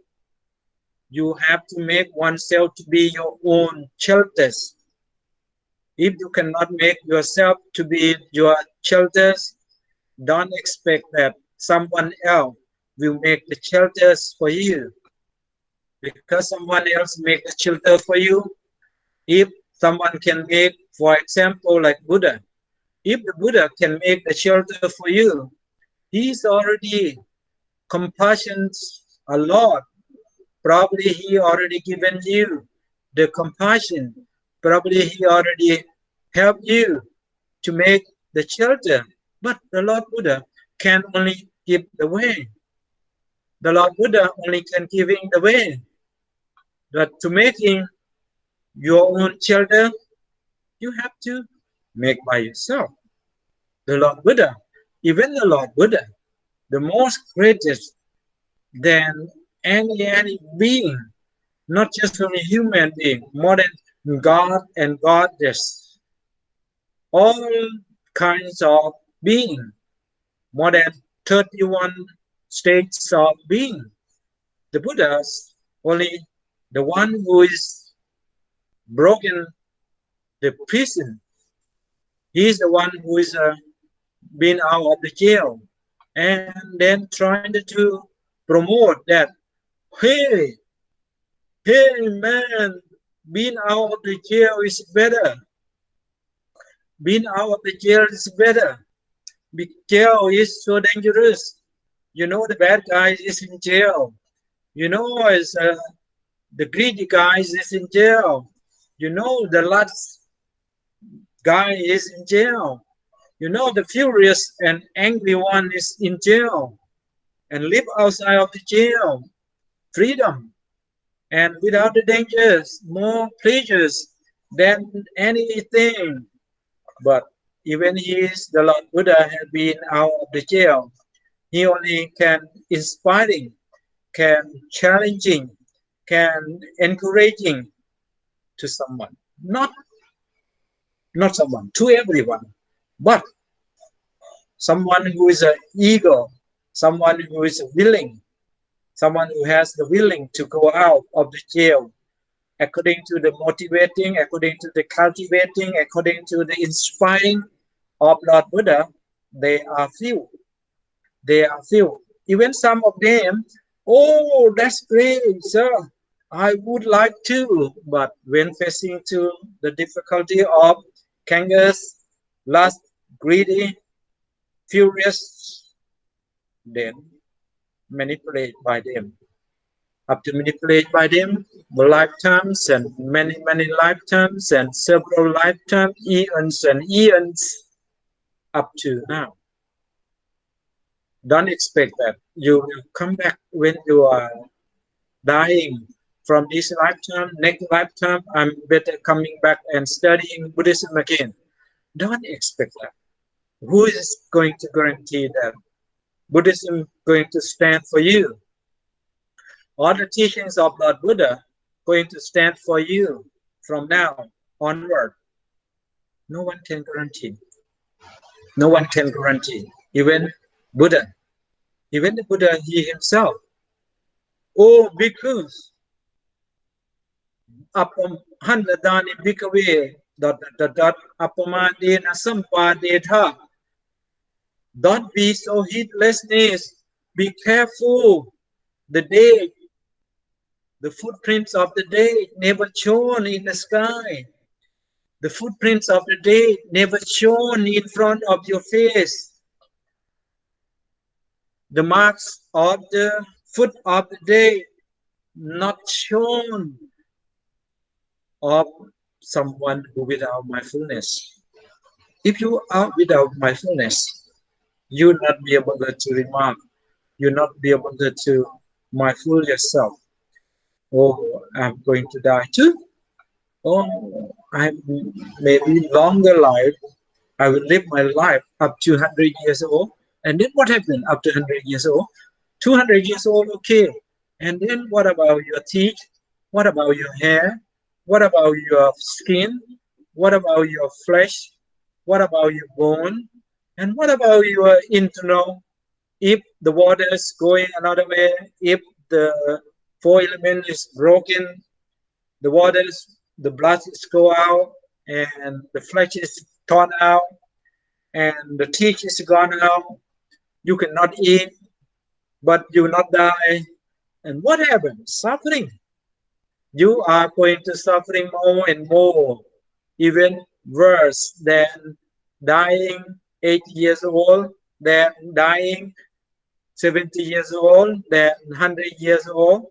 You have to make oneself to be your own shelters. If you cannot make yourself to be your shelters, don't expect that someone else will make the shelters for you. Because someone else make the shelter for you, if someone can make, for example, like Buddha, if the Buddha can make the shelter for you, he's already compassionate a lot. Probably he already given you the compassion. Probably he already helped you to make the shelter. But the Lord Buddha can only give the way. The Lord Buddha only can giving the way. But to making your own shelter, you have to make by yourself. The Lord Buddha, even the Lord Buddha, the most greatest than any being, not just only human being, more than God and goddess, all kinds of being, more than 31 states of being. The Buddha's only the one who is broken the prison. He is the one who is been out of the jail, and then trying to promote that, hey man, being out of the jail is better. Being out of the jail is better. Jail is so dangerous. You know, the bad guy is in jail. You know, as the greedy guy is in jail. You know, the lust guy is in jail. You know, the furious and angry one is in jail and live outside of the jail. Freedom and without the dangers, more pleasures than anything. But even the Lord Buddha has been out of the jail. He only can inspiring, can challenging, can encouraging to someone, not someone, to everyone, but someone who is an ego, someone who is willing, someone who has the willing to go out of the jail, according to the motivating, according to the cultivating, according to the inspiring of Lord Buddha. They are few. They are few. Even some of them, oh, that's great, sir. I would like to, but when facing to the difficulty of kangas, lust, greedy, furious, then manipulated by them. After manipulated by them, lifetimes and many lifetimes and several lifetimes, eons and eons, up to now. Don't expect that you will come back when you are dying from this lifetime. Next lifetime, I'm better coming back and studying Buddhism again. Don't expect that. Who is going to guarantee that Buddhism going to stand for you? All the teachings of Lord Buddha going to stand for you from now onward. No one can guarantee. No one can guarantee. Even Buddha. Even the Buddha, he himself. Oh, bhikkhus, appam handadani bhikkhave, appamadena sampadetha. Don't be so heedlessness. Be careful. The day, the footprints of the day never shown in the sky. The footprints of the day never shown in front of your face. The marks of the foot of the day not shown of someone who without mindfulness. If you are without mindfulness, you will not be able to remark. You will not be able to mindful yourself. Oh, I'm going to die too. Oh, I maybe longer life. I will live my life up to 100 years old. And then what happened after 100 years old? 200 years old, okay. And then what about your teeth? What about your hair? What about your skin? What about your flesh? What about your bone? And what about your internal? If the water is going another way, if the four element is broken, the waters, the blood is go out, and the flesh is torn out, and the teeth is gone out. You cannot eat, but you will not die. And what happens? Suffering. You are going to suffering more and more, even worse than dying 80 years old, than dying 70 years old, than 100 years old.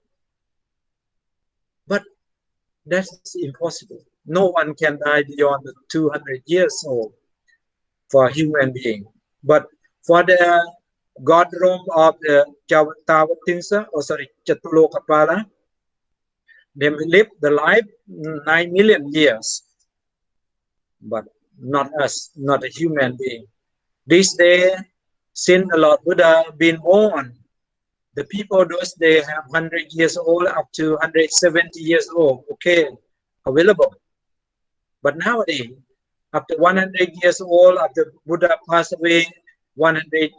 But that's impossible. No one can die beyond the 200 years old for a human being. But for the God realm of the Chatulokapala, they live the life 9 million years. But not us, not a human being. This day, since the Lord Buddha been born, the people those days have 100 years old up to 170 years old, okay, available. But nowadays, after 100 years old, after Buddha passed away, 100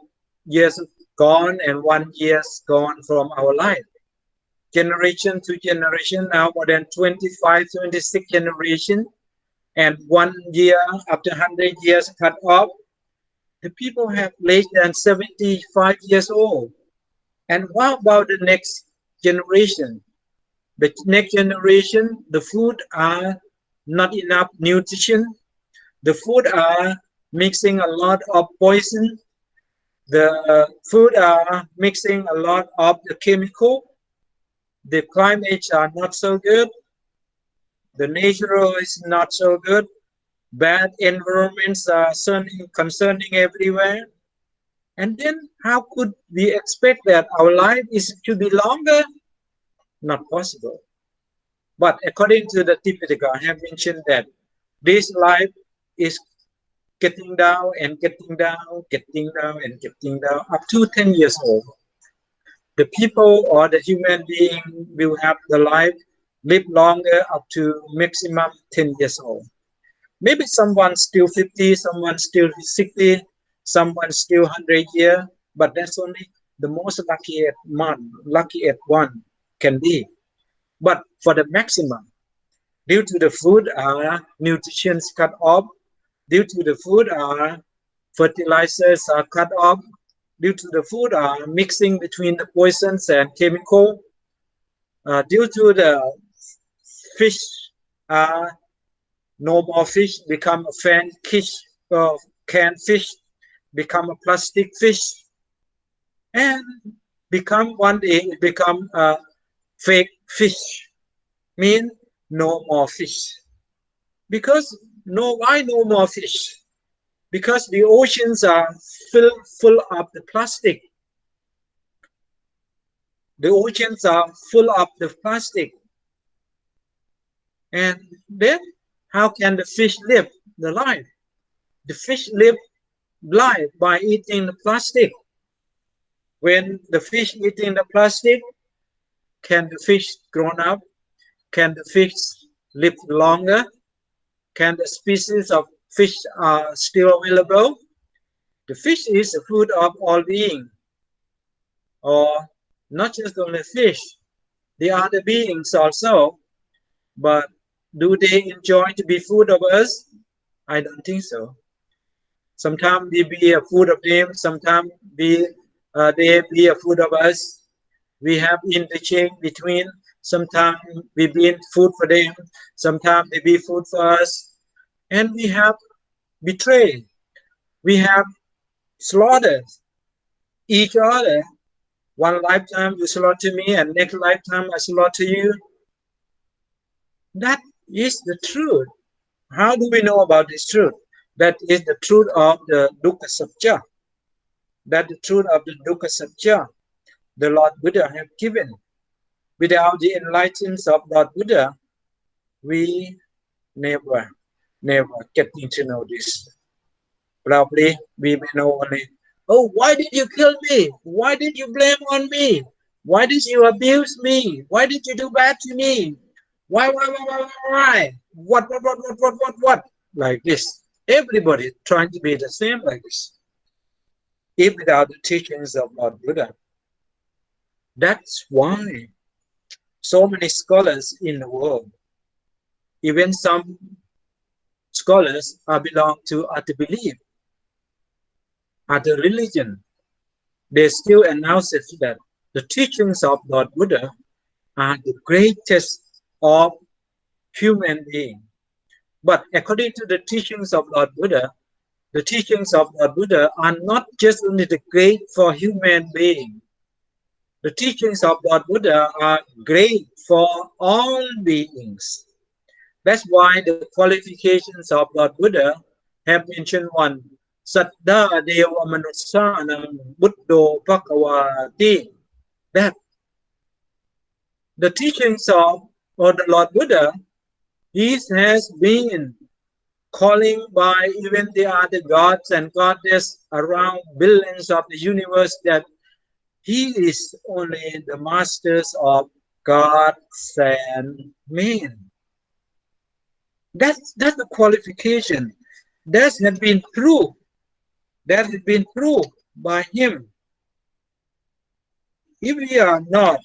years gone and 1 year gone from our life. Generation to generation, now more than 25, 26 generation, and 1 year after 100 years cut off, the people have less than 75 years old. And what about the next generation? The next generation, the food are not enough nutrition. The food are mixing a lot of poison. The food are mixing a lot of the chemical. The climates are not so good. The natural is not so good. Bad environments are concerning everywhere. And then how could we expect that our life is to be longer? Not possible. But according to the Tipitaka, I have mentioned that this life is getting down and getting down, getting down and getting down up to 10 years old. The people or the human being will have the life live longer up to maximum 10 years old. Maybe someone still 50, someone still 60, someone still 100 years, but that's only the most lucky at one can be. But for the maximum, due to the food nutrition is cut off, due to the food fertilizers are cut off, due to the food mixing between the poisons and chemical, due to the fish no more fish become a canned fish, become a plastic fish. and become one day it become a fake fish, mean no more fish. Because why no more fish? Because the oceans are full of the plastic. The oceans are full of the plastic. And then how can the fish live the life? The fish live life by eating the plastic. When the fish eating the plastic, can the fish grow up? Can the fish live longer? Can the species of fish are still available? The fish is the food of all beings, or not just only fish, the other beings also. But do they enjoy to be food of us? I don't think so. Sometimes we be a food of them, sometimes they be a food of us. We have interchange between, sometimes we be food for them, sometimes they be food for us. And we have betrayed, we have slaughtered each other. One lifetime you slaughter me, and next lifetime I slaughter you. That is the truth. How do we know about this truth? That is the truth of the dukkha satya. That the truth of the dukkha satya the Lord Buddha have given. Without the enlightenment of Lord Buddha, we never getting to know this. Probably we may know only, oh, why did you kill me? Why did you blame on me? Why did you abuse me? Why did you do bad to me? Why? What? Like this. Everybody trying to be the same like this. If without the teachings of Lord Buddha. That's why so many scholars in the world, even some scholars belong to other belief, other religion, they still announce that the teachings of Lord Buddha are the greatest of human being. But according to the teachings of Lord Buddha, the teachings of Lord Buddha are not just only the great for human being. The teachings of Lord Buddha are great for all beings. That's why the qualifications of Lord Buddha have mentioned one, Saddha Deva Manussanam Buddho Bhagavati. That the teachings of the Lord Buddha, he has been calling by even the other gods and goddesses around billions of the universe that he is only the masters of gods and men. That's the qualification. That has been proved. That has been proved by him. If we are not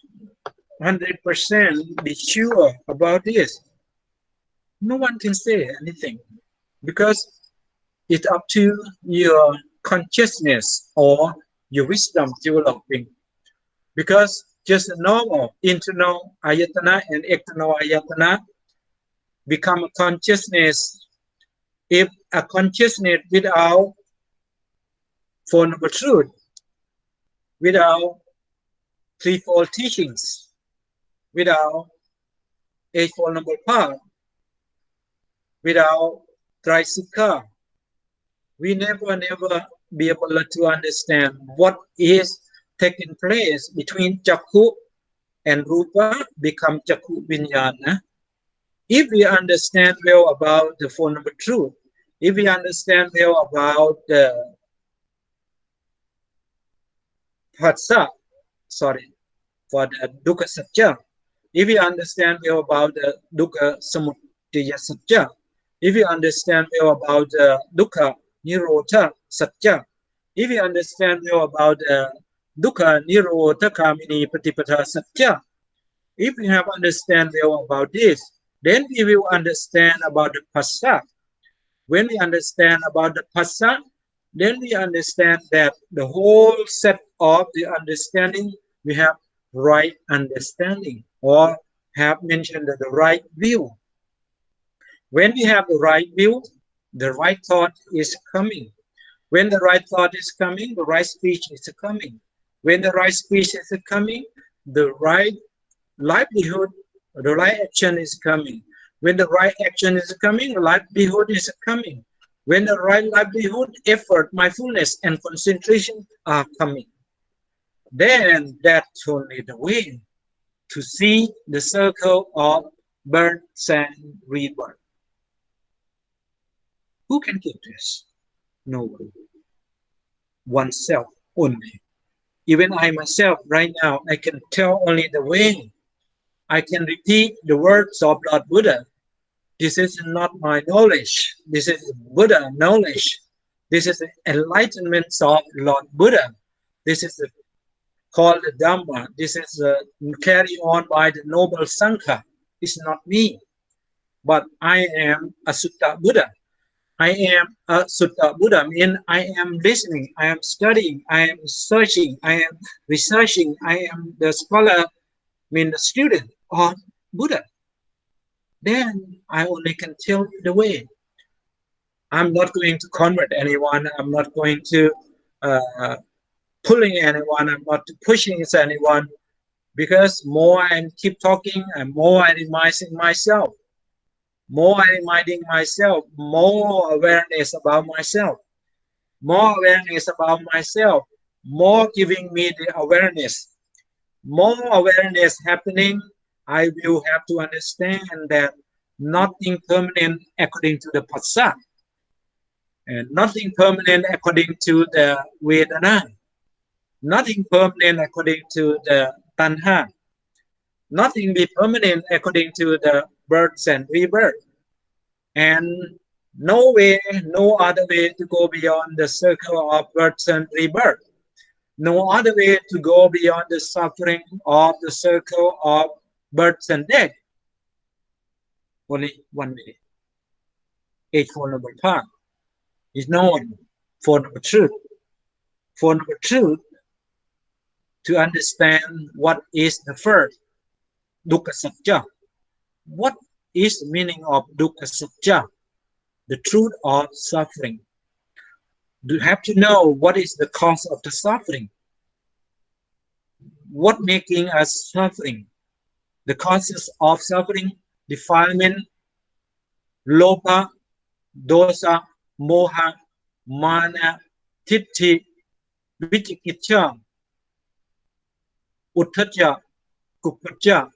100% be sure about this, no one can say anything, because it's up to your consciousness or your wisdom developing. Because just a normal internal ayatana and external ayatana become a consciousness. If a consciousness without Four Noble Truth, without threefold teachings, without Eightfold Noble Path, without Trisikha, we never be able to understand what is taking place between Chakku and Rupa become Chakku Vijnana. If we understand well about the Four Noble Truth, if we understand well about the for the dukkha satya, if we understand well about the dukkha samudaya satya, if we understand well about the dukkha nirodha satya, if we understand well about the dukkha nirodha kamini patipata satya, if we have understand well about this, then we will understand about the phassa. When we understand about the phassa, then we understand that the whole set of the understanding, we have right understanding, or have mentioned the right view. When we have the right view, the right thought is coming. When the right thought is coming, the right speech is coming. When the right speech is coming, the right livelihood, the right action is coming. When the right action is coming, livelihood is coming. When the right livelihood, effort, mindfulness, and concentration are coming, then that's only the way to see the circle of birth and rebirth. Who can give this? No one. Oneself only. Even I myself right now, I can tell only the way. I can repeat the words of Lord Buddha. This is not my knowledge. This is Buddha knowledge. This is the enlightenment of Lord Buddha. This is called the Dhamma. This is carried on by the noble Sangha. It's not me, but I am a Sutta Buddha. I am a Sutta Buddha, means I am listening, I am studying, I am searching, I am researching, I am the scholar, mean the student of Buddha. Then I only can tell you the way. I'm not going to convert anyone. I'm not going to pulling anyone. I'm not pushing anyone, because more I keep talking and more I reminding myself. More reminding myself, more awareness about myself, more awareness about myself, more giving me the awareness, more awareness happening. I will have to understand that nothing permanent according to the Passa, and nothing permanent according to the Vedana, nothing permanent according to the Tanha, nothing be permanent according to the births and rebirth. And no way, no other way to go beyond the circle of birth and rebirth. No other way to go beyond the suffering of the circle of birth and death. Only one way. Eightfold Noble Path is known for Noble Truth. For Noble Truth, to understand what is the first, Dukkha Satya. What is the meaning of Dukkha Satya? The truth of suffering. You have to know what is the cause of the suffering. What making us suffering? The causes of suffering: defilement, lopa, dosa, moha, mana, titti, vicikicca, uddhacca, kukkacca,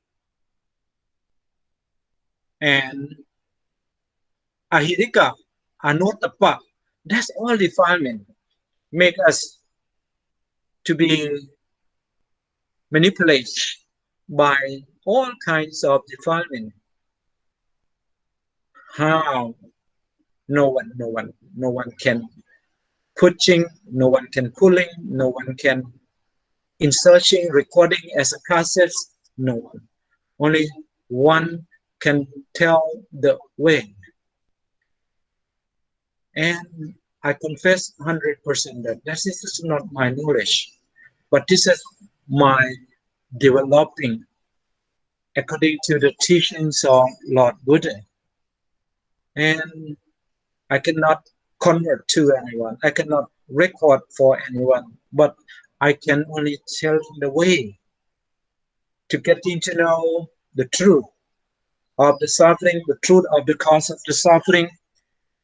and ahirika, anotappa. That's all defilement. Make us to be manipulated by all kinds of defilement. How? No one can pushing, no one can pulling, no one can inserting, recording as a cassette. No one. Only one can tell the way. And I confess 100% that this is not my knowledge, but this is my developing according to the teachings of Lord Buddha. And I cannot convert to anyone. I cannot record for anyone, but I can only tell the way to getting to know the truth of the suffering, the truth of the cause of the suffering,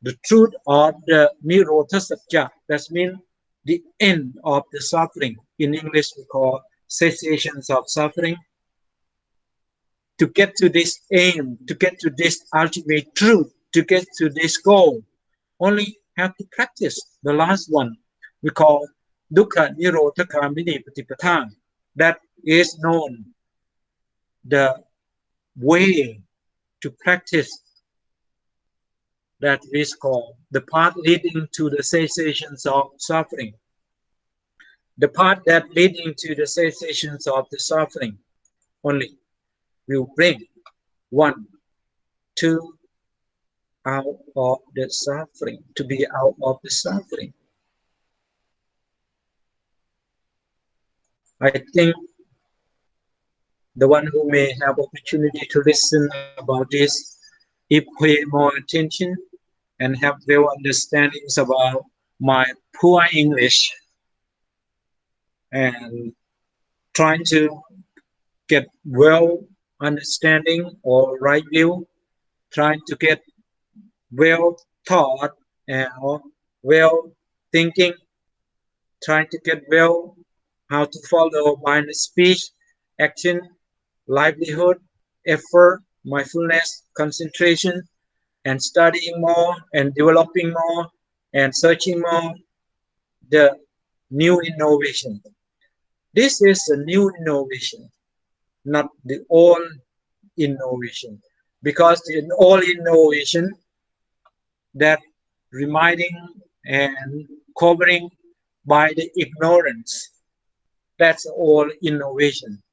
the truth of the Nirodha Satya. That means the end of the suffering. In English, we call cessations of suffering. To get to this aim, to get to this ultimate truth, to get to this goal, only have to practice the last one we call Dukkha Nirodha Kamini Patipatthana. That is known the way to practice. That is called the path leading to the cessations of suffering. The path that leading to the cessations of the suffering only will bring one, two, out of the suffering, to be out of the suffering. I think the one who may have opportunity to listen about this, if pay more attention and have real understandings about my poor English, and trying to get well understanding or right view, trying to get well thought and or well thinking, trying to get well how to follow mind, speech, action, livelihood, effort, mindfulness, concentration, and studying more and developing more and searching more the new innovation. This is a new innovation, not the old innovation, because the old innovation that reminding and covering by the ignorance, that's all innovation.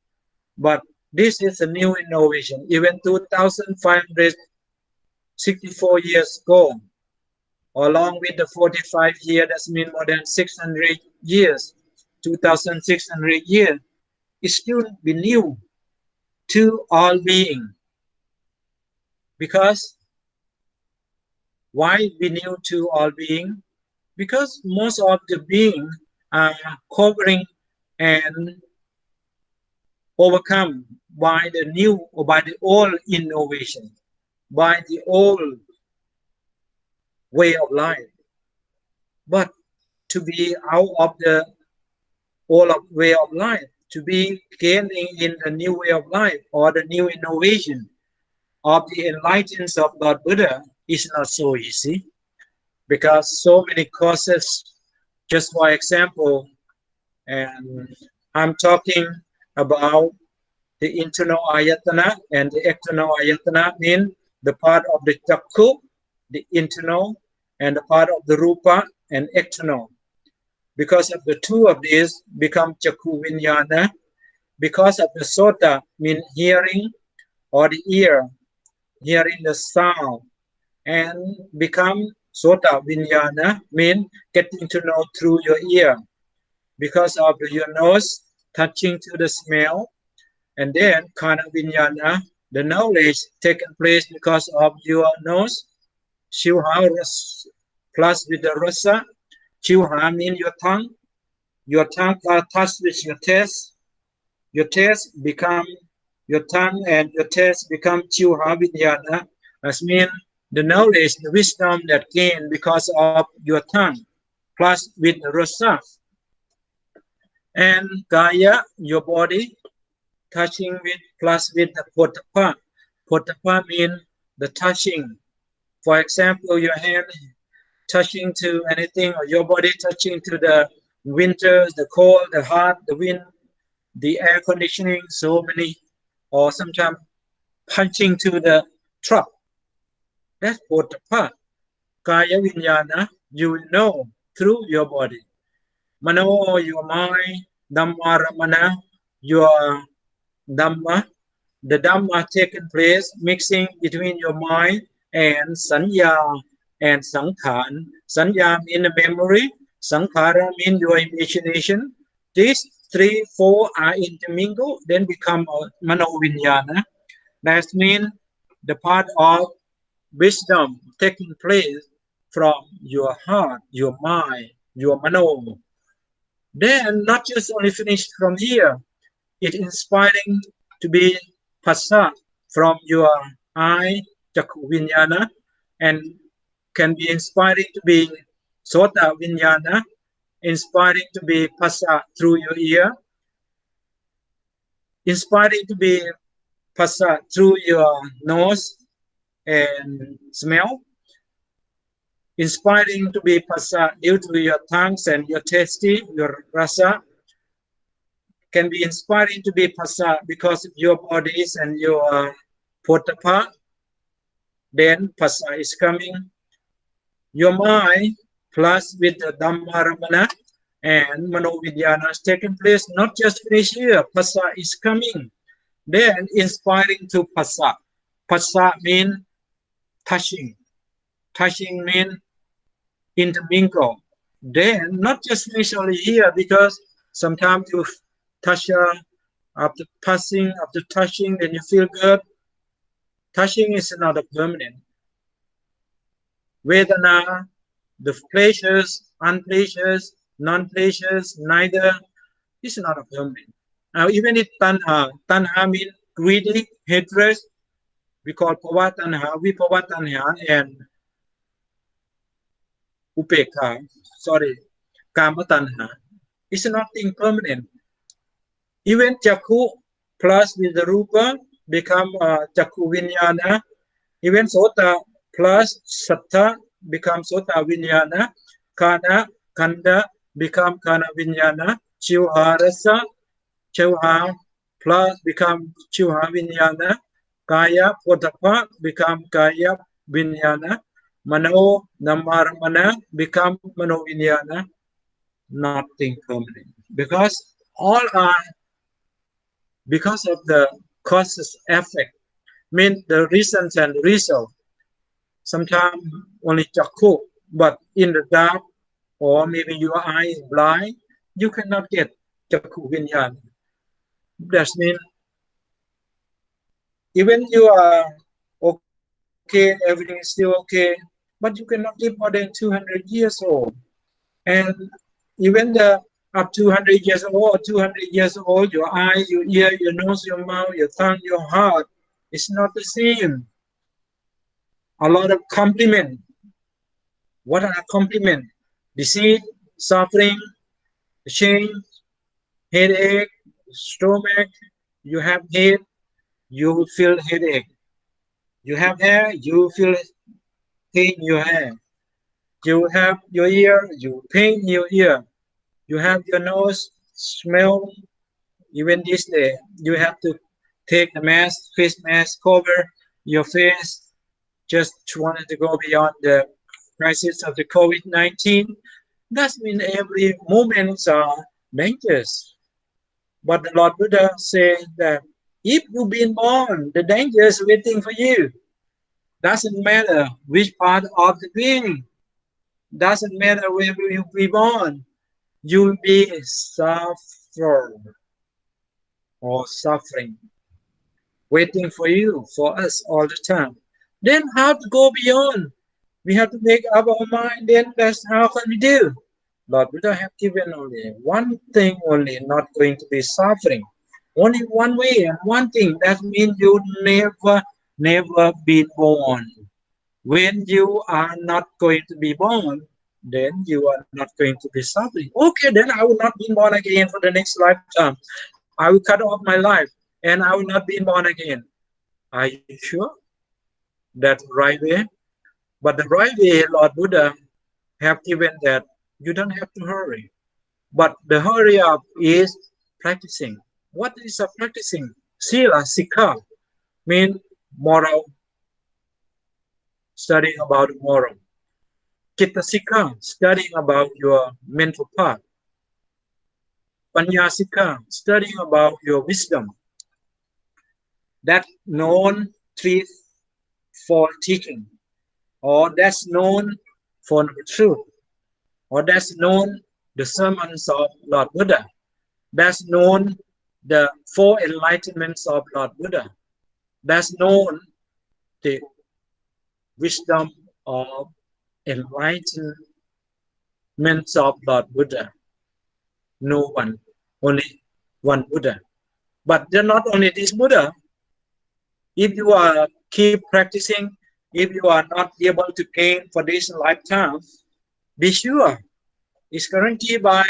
But this is a new innovation. Even 2,564 years ago, along with the 45 years, that's mean more than 600 years, 2,600 years, it still be new to all being. Because why be new to all being? Because most of the being are covering and overcome by the new or by the old innovation, by the old way of life. But to be out of the old way of life, to be gaining in the new way of life or the new innovation of the enlightenment of Lord Buddha is not so easy, because so many causes. Just for example, and I'm talking about the internal ayatana and the external ayatana, mean the part of the chakku, the internal, and the part of the rupa and external. Because of the two of these become chakku vinyana. Because of the sota, mean hearing or the ear, hearing the sound, and become sota vinyana, mean getting to know through your ear. Because of your nose, touching to the smell, and then kana vinyana, the knowledge taking place because of your nose. Shivha plus with the rasa. Shivha means your tongue touch with your taste. Your taste become your tongue, and your taste become Shivha vinyana. That means the knowledge, the wisdom that gained because of your tongue, plus with the rasa. And kaya, your body, touching with plus with the potapa. Potapa means the touching. For example, your hand touching to anything, or your body touching to the winter, the cold, the hot, the wind, the air conditioning, so many, or sometimes punching to the truck. That's potapa. Kaya vinyana, you will know through your body. Mano, your mind, Dhamma ramana, your Dhamma, the Dhamma taking place, mixing between your mind and Sanya and Sankhan. Sanya means memory, Sankhara means your imagination. These 3, 4 are intermingled, then become Mano Vinyana. That means the part of wisdom taking place from your heart, your mind, your Mano. Then not just only finished from here, it inspiring to be phassa from your eye, chakku vinyana, and can be inspiring to be sota vinyana, inspiring to be phassa through your ear, inspiring to be phassa through your nose and smell, inspiring to be phassa due to your tongues and your tasty, your rasa, can be inspiring to be phassa because of your bodies and your potapa. Then phassa is coming. Your mind plus with the Dhamma ramana and Mano Vidyana is taking place, not just finish here. Phassa is coming. Then inspiring to phassa. Phassa means touching. Touching means intermingle. Then not just finish only here, because sometimes you touch after passing, after touching, then you feel good. Touching is not a permanent. Vedana, the pleasures, unpleasures, non-pleasures, neither is not a permanent. Even if tanha means greedy, hatred, we call bhava tanha, vibhava tanha, and upekha, kama tanha. It's nothing permanent. Even Chakku plus with the Rupa become Chakku Vinyana. Even Sota plus Sattha become Sota Vinyana. Kana, Kanda become Kana Vinyana. Chiva Rasa, Chiva plus become Chiva Vinyana. Kaya Potapa become Kaya Vinyana. Mano Namaramana become Mano Vinyana. Nothing permanent. Because all are because of the causes effect, mean the reasons and result. Sometimes only chakku, but in the dark, or maybe your eye is blind, you cannot get chakku vinyan. That means even you are okay, everything is still okay, but you cannot live more than 200 years old. And even the up to 100 years old, 200 years old, your eye, your ear, your nose, your mouth, your tongue, your heart, it's not the same. A lot of compliment. What are compliment? Disease, suffering, shame, headache, stomach. You have head, you feel headache. You have hair, you feel pain in your hair. You have your ear, you pain your ear. You have your nose, smell. Even this day, you have to take the mask, face mask, cover your face. Just wanted to go beyond the crisis of the COVID-19. That means every moment are dangerous. But the Lord Buddha said that if you've been born, the danger is waiting for you. Doesn't matter which part of the being. Doesn't matter where you be born. You will be suffering, waiting for you, for us all the time. Then how to go beyond? We have to make up our mind. Then that's how can we do? Lord Buddha have given only one thing only, not going to be suffering. Only one way and one thing. That means you never be born. When you are not going to be born, then you are not going to be suffering. Okay, then I will not be born again for the next lifetime. I will cut off my life and I will not be born again. Are you sure? That's the right way? But the right way, Lord Buddha have given that you don't have to hurry. But the hurry up is practicing. What is a practicing? Sila, sikha, mean moral, studying about moral. Chitta sikha, studying about your mental part. Panya sikha, studying about your wisdom. That's known for teaching, or that's known for the truth, or that's known the sermons of Lord Buddha. That's known the four enlightenments of Lord Buddha. That's known the wisdom of enlightenments of Lord Buddha. No one, only one Buddha. But they're not only this Buddha. If you are keep practicing, if you are not able to gain for this lifetime, be sure it's guaranteed by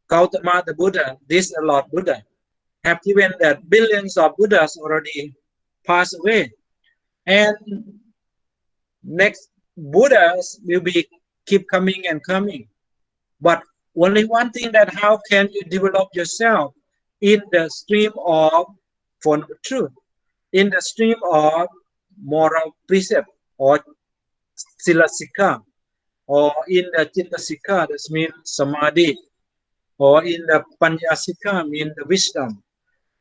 Gautama the Buddha, this Lord Buddha, have given that billions of Buddhas already passed away. And next Buddhas will be keep coming and coming. But only one thing, that how can you develop yourself in the stream of truth, in the stream of moral precept, or sila sikha, or in the chitta sikha, that means samadhi, or in the panya sikha, means the wisdom.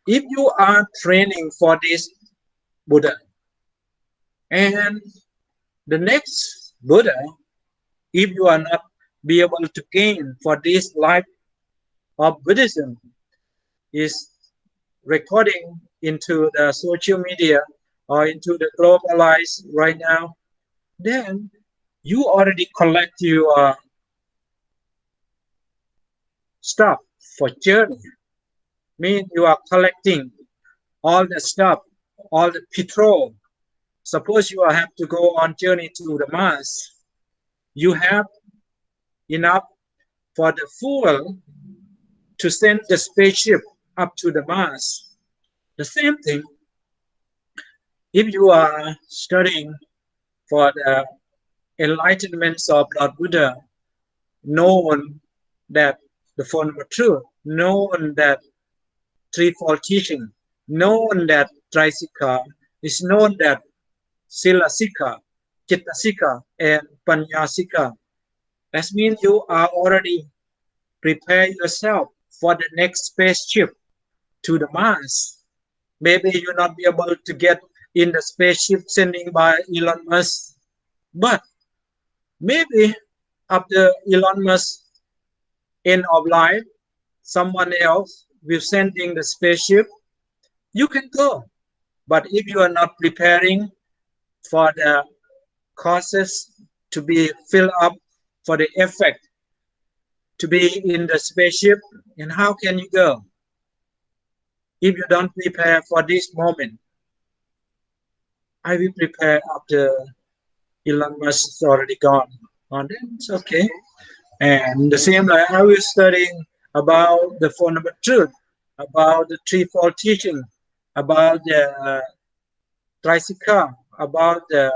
If you are training for this Buddha, and the next Buddha, if you are not be able to gain for this life of Buddhism, is recording into the social media or into the globalized right now, then you already collect your stuff for journey. means you are collecting all the stuff, all the petrol. Suppose you have to go on journey to the Mars. You have enough for the fuel to send the spaceship up to the Mars. The same thing, if you are studying for the enlightenment of Lord Buddha, known that the Four Noble Truths, known that threefold teaching, known that Trisika, is known that Silasika, Chittasika, and Panyasika. That means you are already prepare yourself for the next spaceship to the Mars. Maybe you'll not be able to get in the spaceship sending by Elon Musk, but maybe after Elon Musk end of life, someone else will sending the spaceship. You can go, but if you are not preparing for the causes to be filled up, for the effect to be in the spaceship, and how can you go if you don't prepare for this moment? I will prepare after Elon Musk is already gone. And then it's okay. And the same like I was studying about the Four Noble Truths, about the threefold teaching, about the Trisika, about the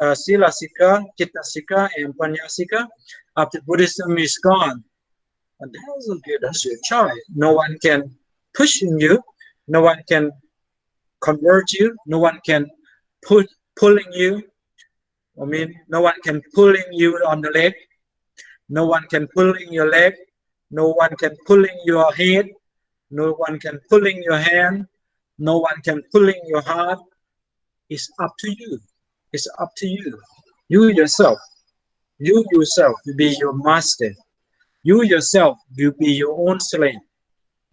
Silasika, Chittasika, and Panyasika. After Buddhism is gone, and that's okay, that's your choice. No one can push you, no one can convert you, no one can pulling you. I mean, no one can pulling you on the leg, no one can pulling your leg, no one can pulling your head, no one can pulling your hand, no one can pulling your heart. It's up to you. It's up to you. You yourself will be your master. You yourself will be your own slave.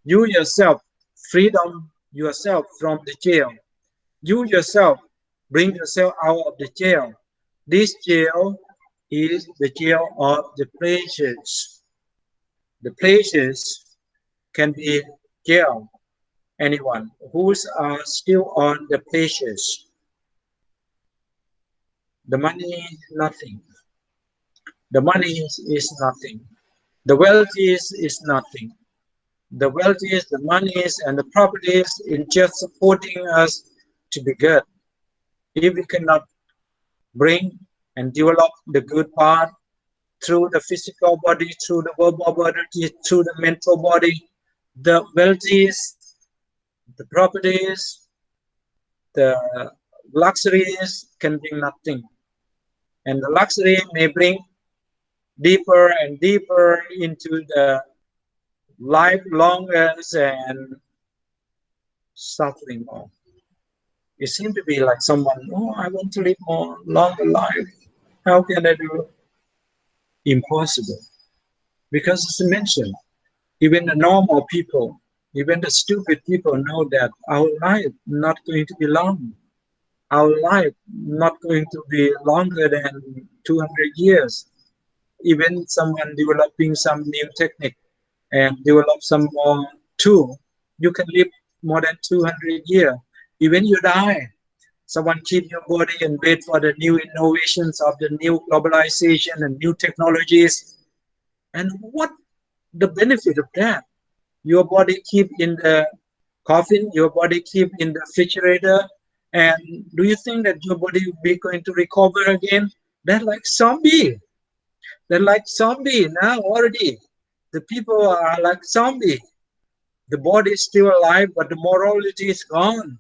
You yourself freedom yourself from the jail. You yourself bring yourself out of the jail. This jail is the jail of the pleasures. The pleasures can be jail. Anyone who are still on the pleasures. The money, nothing. The money is nothing. The wealth is nothing. The wealth is, the monies and the properties in just supporting us to be good. If we cannot bring and develop the good part through the physical body, through the verbal body, through the mental body, the wealth is, the properties, the luxuries can bring nothing. And the luxury may bring deeper and deeper into the lifelongest and suffering more. It seems to be like someone, oh, I want to live more longer life. How can I do? Impossible. Because it's mentioned, even the normal people, even the stupid people know that our life not going to be long. Our life not going to be longer than 200 years. Even someone developing some new technique and develop some more tool, you can live more than 200 years. Even you die, someone keep your body and wait for the new innovations of the new globalization and new technologies. And what the benefit of that? Your body keep in the coffin, your body keep in the refrigerator, and do you think that your body will be going to recover again? They're like zombie. They're like zombie now already. The people are like zombie. The body is still alive, but the morality is gone.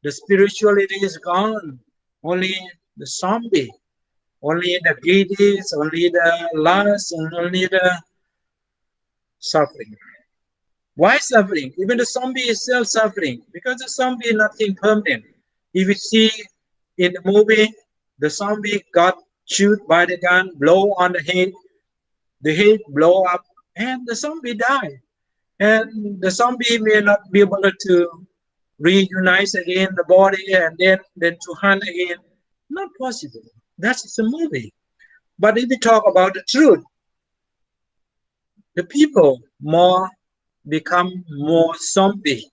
The spirituality is gone. Only the zombie. Only the greedy, only the lust, and only the suffering. Why suffering? Even the zombie is still suffering. Because the zombie is nothing permanent. If you see in the movie, the zombie got shot by the gun, blow on the head blow up, and the zombie died. And the zombie may not be able to reunite again the body and then to hunt again. Not possible. That's a movie. But if we talk about the truth, the people more become more zombie,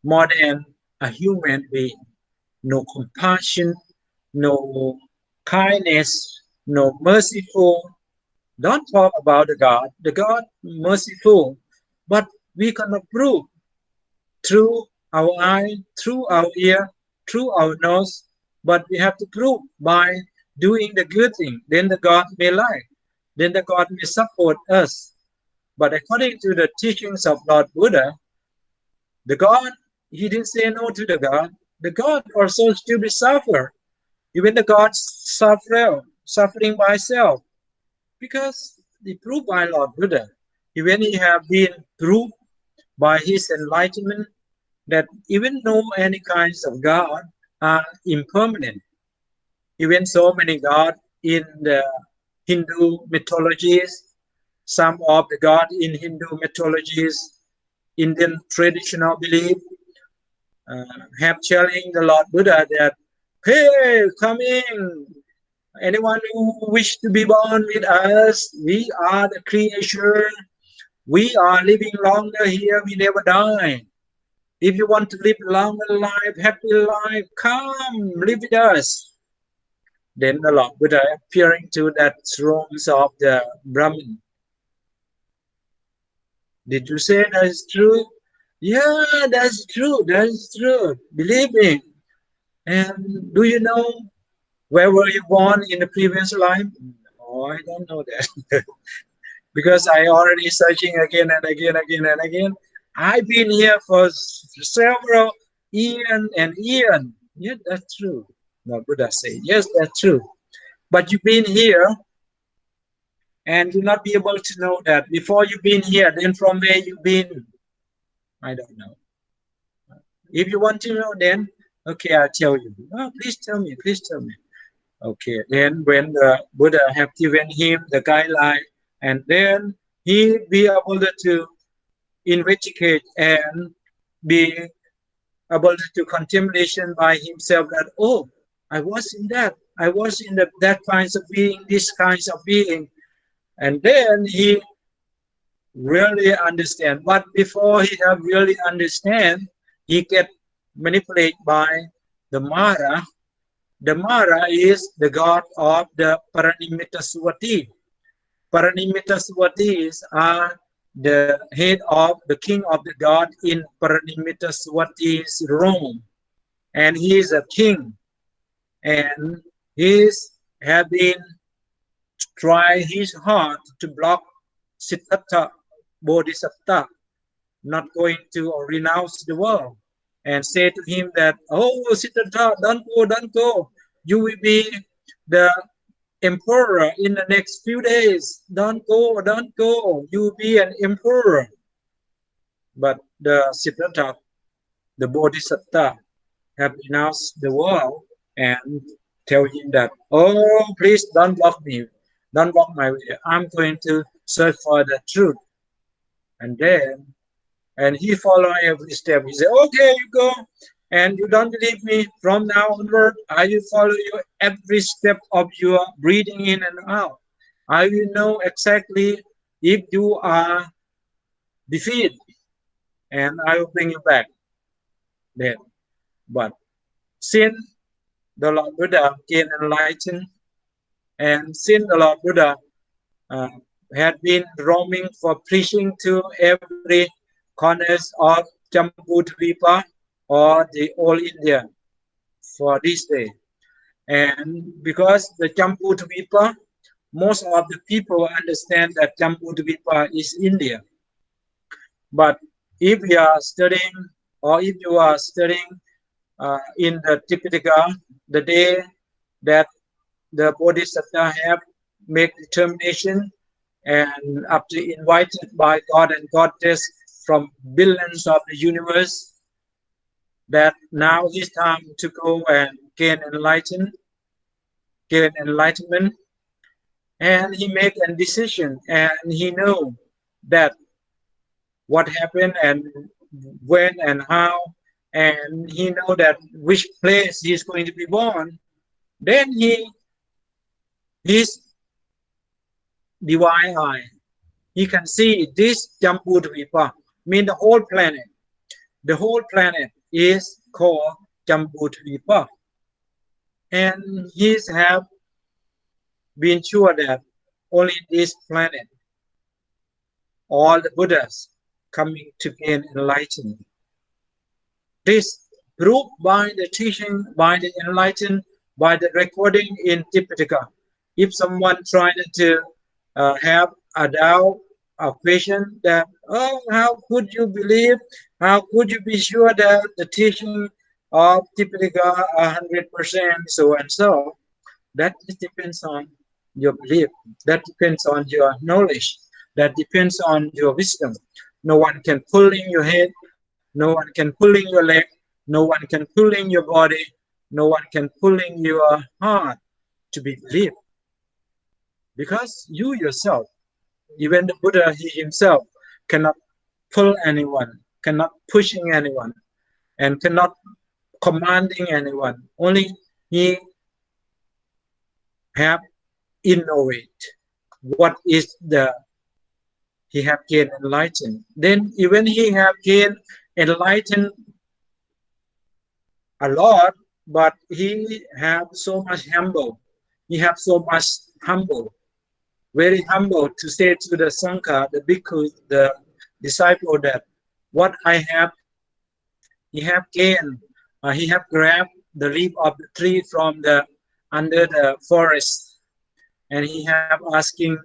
more than a human being. No compassion, no kindness, no merciful. Don't talk about the God merciful, but we cannot prove through our eye, through our ear, through our nose, but we have to prove by doing the good thing. Then the God may like, then the God may support us. But according to the teachings of Lord Buddha, the God, he didn't say no to the God. The God also still be suffer. Even the God suffering by self. Because the proof by Lord Buddha, even he have been proved by his enlightenment that even though any kinds of God are impermanent, even so many gods in the Hindu mythologies, some of the gods in Hindu mythologies, Indian traditional belief, have challenged the Lord Buddha that, hey, come in. Anyone who wish to be born with us, we are the creation. We are living longer here. We never die. If you want to live longer life, happy life, come live with us. Then the Lord Buddha appearing to that thrones of the Brahmin. Did you say that is true? Yeah, that's true. That's true. Believe me. And do you know where were you born in the previous life? Oh, I don't know that. Because I already searching again and again and again. I've been here for several eons and eons. Yeah, that's true. No, Buddha say, yes, that's true. But you've been here and you'll not be able to know that before you've been here, then from where you've been, I don't know. If you want to know, then okay, I'll tell you. Oh, please tell me, please tell me. Okay, then when the Buddha have given him the guideline, and then he be able to investigate and be able to contemplation by himself that, oh, I was in that. I was in that kinds of being, this kinds of being. And then he really understand. But before he have really understand, he get manipulated by the Mara. The Mara is the god of the Paranimitta Suwati. Paranimitta Suwatis are the head of the king of the god in Paranimitta Suwati's Rome. And he is a king. And he have been try his heart to block Siddhartha Bodhisattva, not going to renounce the world, and say to him that, oh, Siddhartha, don't go, don't go. You will be the emperor in the next few days. Don't go, don't go. You will be an emperor. But the Siddhartha, the Bodhisattva, have renounced the world and tell him that, oh, please don't block me. Don't block my way. I'm going to search for the truth. And he follow every step. He said, okay, you go. And you don't believe me, from now onward, I will follow you every step of your breathing in and out. I will know exactly if you are defeated, and I will bring you back. Then, but since the Lord Buddha gained enlightened, and since the Lord Buddha had been roaming for preaching to every corners of Jambudvipa or the all India for this day. And because the Jambudvipa, most of the people understand that Jambudvipa is India. But if you are studying, or if you are studying in the Tipitaka, the day that the Bodhisattva have made determination and after invited by God and Goddess from billions of the universe, that now is time to go and gain enlightenment. And he make a decision, and he know that what happened and when and how, and he know that which place he is going to be born. Then his divine eye, he can see this Jambudvipa, mean the whole planet. The whole planet is called Jambudvipa. And he have been sure that only this planet, all the Buddhas coming to gain enlightenment. This proved by the teaching, by the enlightened, by the recording in Tipitaka. If someone tried to have a doubt, a question that, oh, how could you believe? How could you be sure that the teaching of Tipitaka 100% so and so? That depends on your belief. That depends on your knowledge. That depends on your wisdom. No one can pull in your head. No one can pull in your leg. No one can pull in your body. No one can pull in your heart to be believed. Because you yourself, even the Buddha, he himself, cannot pull anyone, cannot pushing anyone, and cannot commanding anyone. Only he have innovate what is the he have gained enlightened. Then even he have gained enlightened a lot, but he have so much humble. He have so much humble, very humble to say to the Sangha, the bhikkhu, the disciple, that what I have, he have gained, he have grabbed the leaf of the tree from the under the forest, and he have asking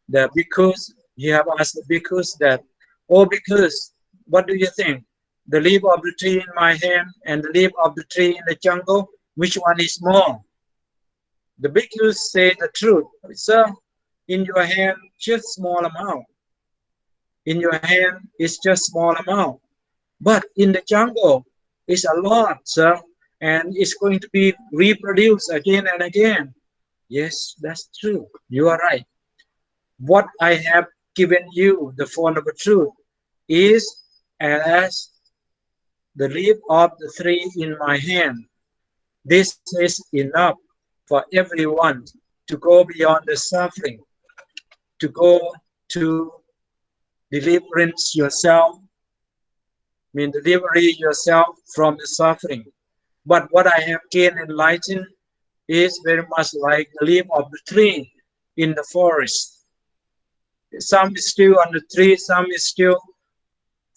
the bhikkhus, he have asked the bhikkhus that, oh bhikkhus, what do you think? The leaf of the tree in my hand and the leaf of the tree in the jungle, which one is more? The bhikkhus say the truth. Sir, in your hand, just small amount. In your hand, it's just small amount. But in the jungle, it's a lot, sir. And it's going to be reproduced again and again. Yes, that's true. You are right. What I have given you, the form of the truth, is as the leaf of the tree in my hand. This is enough for everyone to go beyond the suffering, to go to deliverance yourself, deliver yourself from the suffering. But what I have gained enlightened is very much like the leaf of the tree in the forest. Some is still on the tree, some is still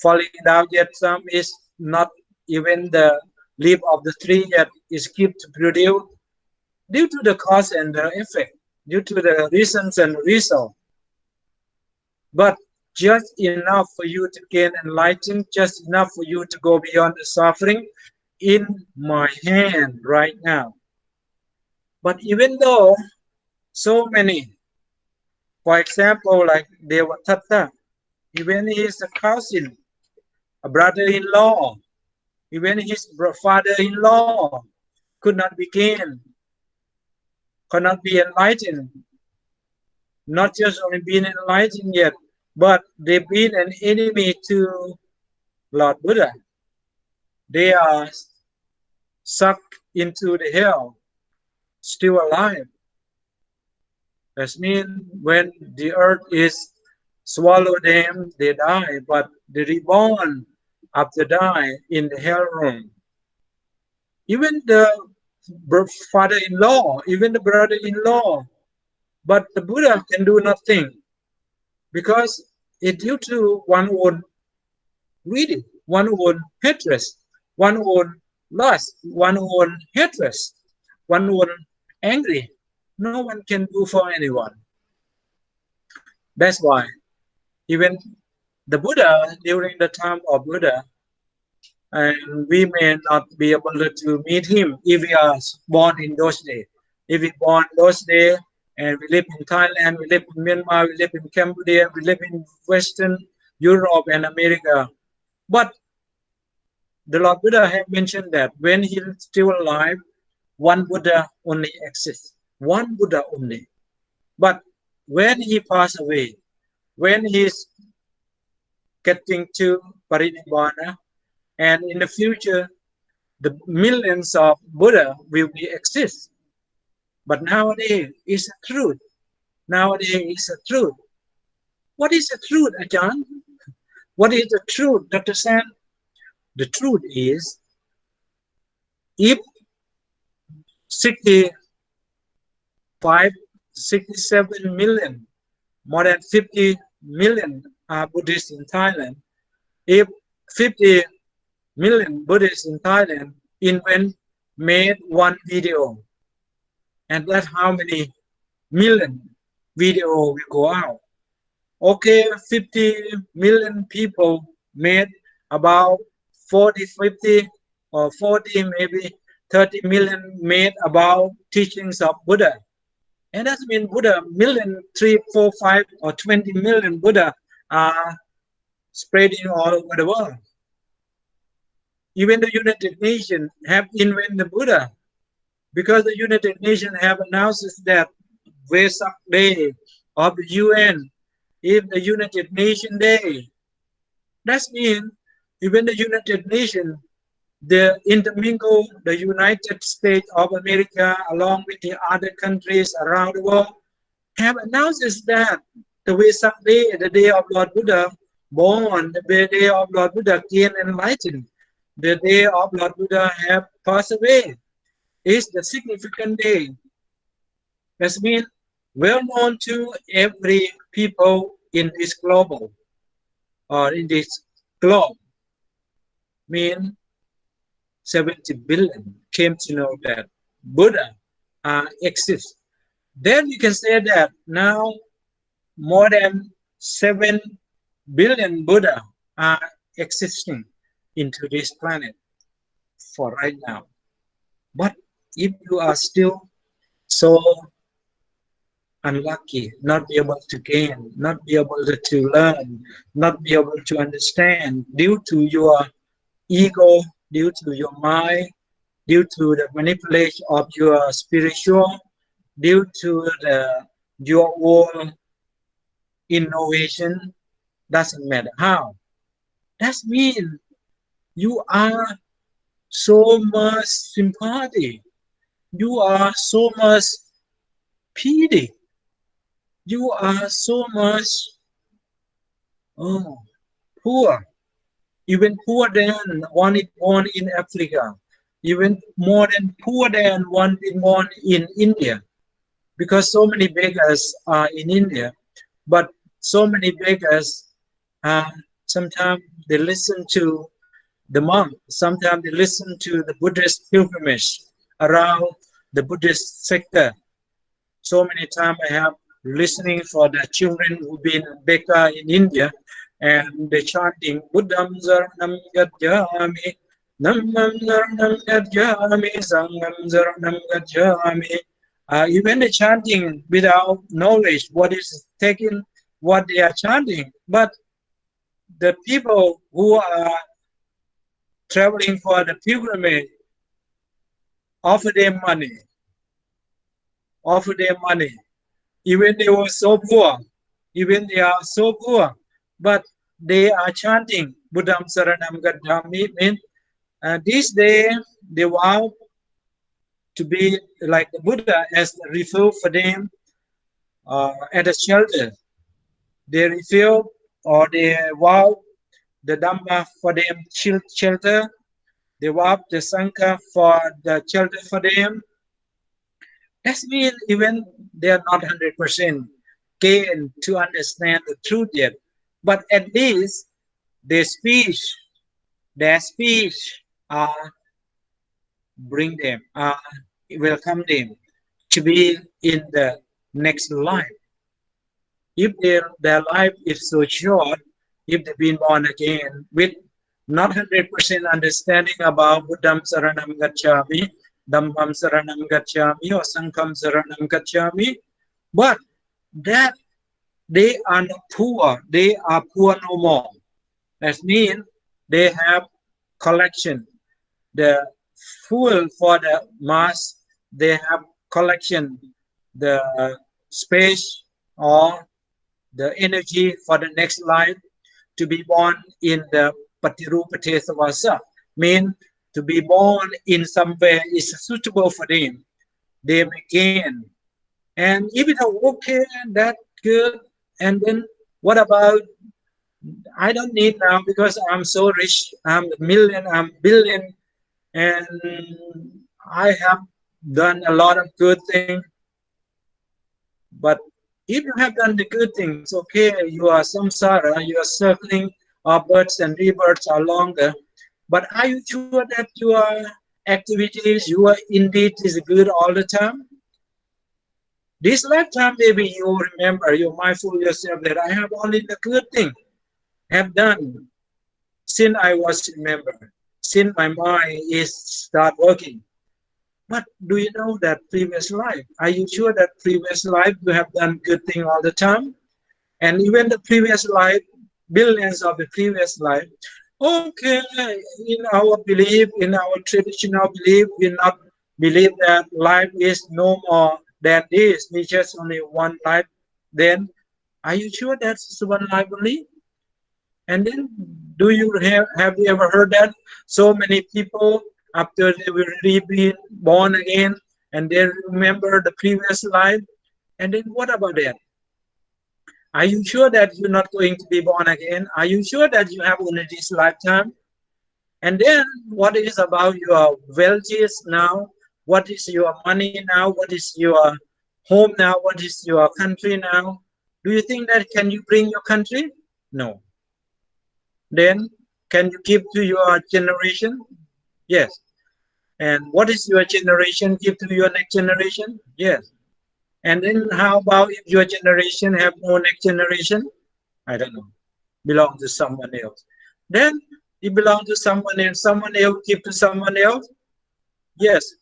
falling down, yet some is not even the leaf of the tree yet is kept to produce due to the cause and the effect, due to the reasons and result. But just enough for you to gain enlightenment, just enough for you to go beyond the suffering in my hand right now. But even though so many, for example, like Devadatta, even his cousin, a brother-in-law, even his father-in-law could not be gained, could not be enlightened. Not just only being enlightened yet, but they've been an enemy to Lord Buddha. They are sucked into the hell, still alive. That means when the earth is swallowed them, they die, but they reborn after die in the hell room. Even the father-in-law, even the brother-in-law, but the Buddha can do nothing because it's due to one own greed, one own hatred, one own lust, one own hatred, one own angry. No one can do for anyone. That's why even the Buddha, during the time of Buddha, and we may not be able to meet him if we are born in those days. If we born those days and we live in Thailand, we live in Myanmar, we live in Cambodia, we live in Western Europe and America. But the Lord Buddha had mentioned that when he is still alive, one Buddha only exists. One Buddha only. But when he passed away, when he's getting to Parinibbana, and in the future, the millions of Buddha will be exist. But nowadays, it's a truth. Nowadays, it's a truth. What is the truth, Ajahn? What is the truth, Dr. San? The truth is, if 67 million, more than 50 million are Buddhists in Thailand, if 50 million Buddhists in Thailand made one video, and that's how many million video will go out. Okay, 50 million people made about 40, 50, or 40, maybe 30 million made about teachings of Buddha. And that means Buddha, million, 3, 4, 5, or 20 million Buddha are spreading all over the world. Even the United Nations have invented Buddha, because the United Nations have announced that Vesak Day of the UN is the United Nations Day. That means even the United Nations, the intermingle the United States of America along with the other countries around the world have announced that the Vesak Day, the day of Lord Buddha born, the day of Lord Buddha gained enlightened, the day of Lord Buddha have passed away, is the significant day. That means well known to every people in this global or in this globe. Mean 70 billion came to know that Buddha exists. Then you can say that now more than 7 billion Buddha are existing into this planet for right now. But if you are still so unlucky, not be able to gain, not be able to learn, not be able to understand due to your ego, due to your mind, due to the manipulation of your spiritual, due to your own innovation, doesn't matter how. That means you are so much sympathy, you are so much pity, you are so much poor, even poorer than one is born in Africa, even more than poor than one is born in India, because so many beggars are in India, but so many beggars, sometimes they listen to the monk, sometimes they listen to the Buddhist pilgrimage around the Buddhist sector. So many times I have listening for the children who've been beggar in India, and they're chanting Buddham Saranam Gacchami, Dhammam Saranam Gacchami, Sangham Saranam Gacchami. Even the chanting without knowledge what is taking, what they are chanting, but the people who are traveling for the pilgrimage offer them money, even they were so poor, even they are so poor, but they are chanting Buddham Saranam Gacchami. Means this day they vow to be like the Buddha as a refuge for them, at a shelter. They refill or they vow the Dhamma for them shelter. They vow the Sangha for the shelter for them. That means even they are not 100% gained to understand the truth yet, but at least their speech bring them, welcome them to be in the next life. If their life is so short, if they've been born again with not 100% understanding about Buddham Saranam Gacchami, Dhammam Saranam Gacchami, or Sangham Saranam Gacchami, but that they are not poor, they are poor no more. That means they have collection, the fuel for the mass, they have collection, the space or the energy for the next life to be born in the Patirupate Savasa, mean to be born in somewhere is suitable for them. They may gain. And if it's okay, that's good. And then what about I don't need now because I'm so rich. I'm a million, I'm billion, and I have done a lot of good things. But if you have done the good things, okay, you are samsara, you are circling of births and rebirths are longer. But are you sure that your activities, your indeed is good all the time? This lifetime, maybe you remember, you're mindful yourself that I have only the good thing have done since I was remember, since my mind is start working. But do you know that previous life? Are you sure that previous life you have done good thing all the time? And even the previous life, billions of the previous life, okay, in our belief, in our traditional belief, we not believe that life is no more than this. We just only one life. Then, are you sure that's one life only? And then, do you have you ever heard that so many people after they were really born again and they remember the previous life? And then what about that? Are you sure that you're not going to be born again? Are you sure that you have only this lifetime? And then what is about your wealth now? What is your money now? What is your home now? What is your country now? Do you think that can you bring your country? No. Then can you give to your generation? Yes. And what is your generation give to your next generation? Yes. And then how about if your generation have no next generation? I don't know. Belong to someone else. Then it belong to someone else. Someone else give to someone else. Yes.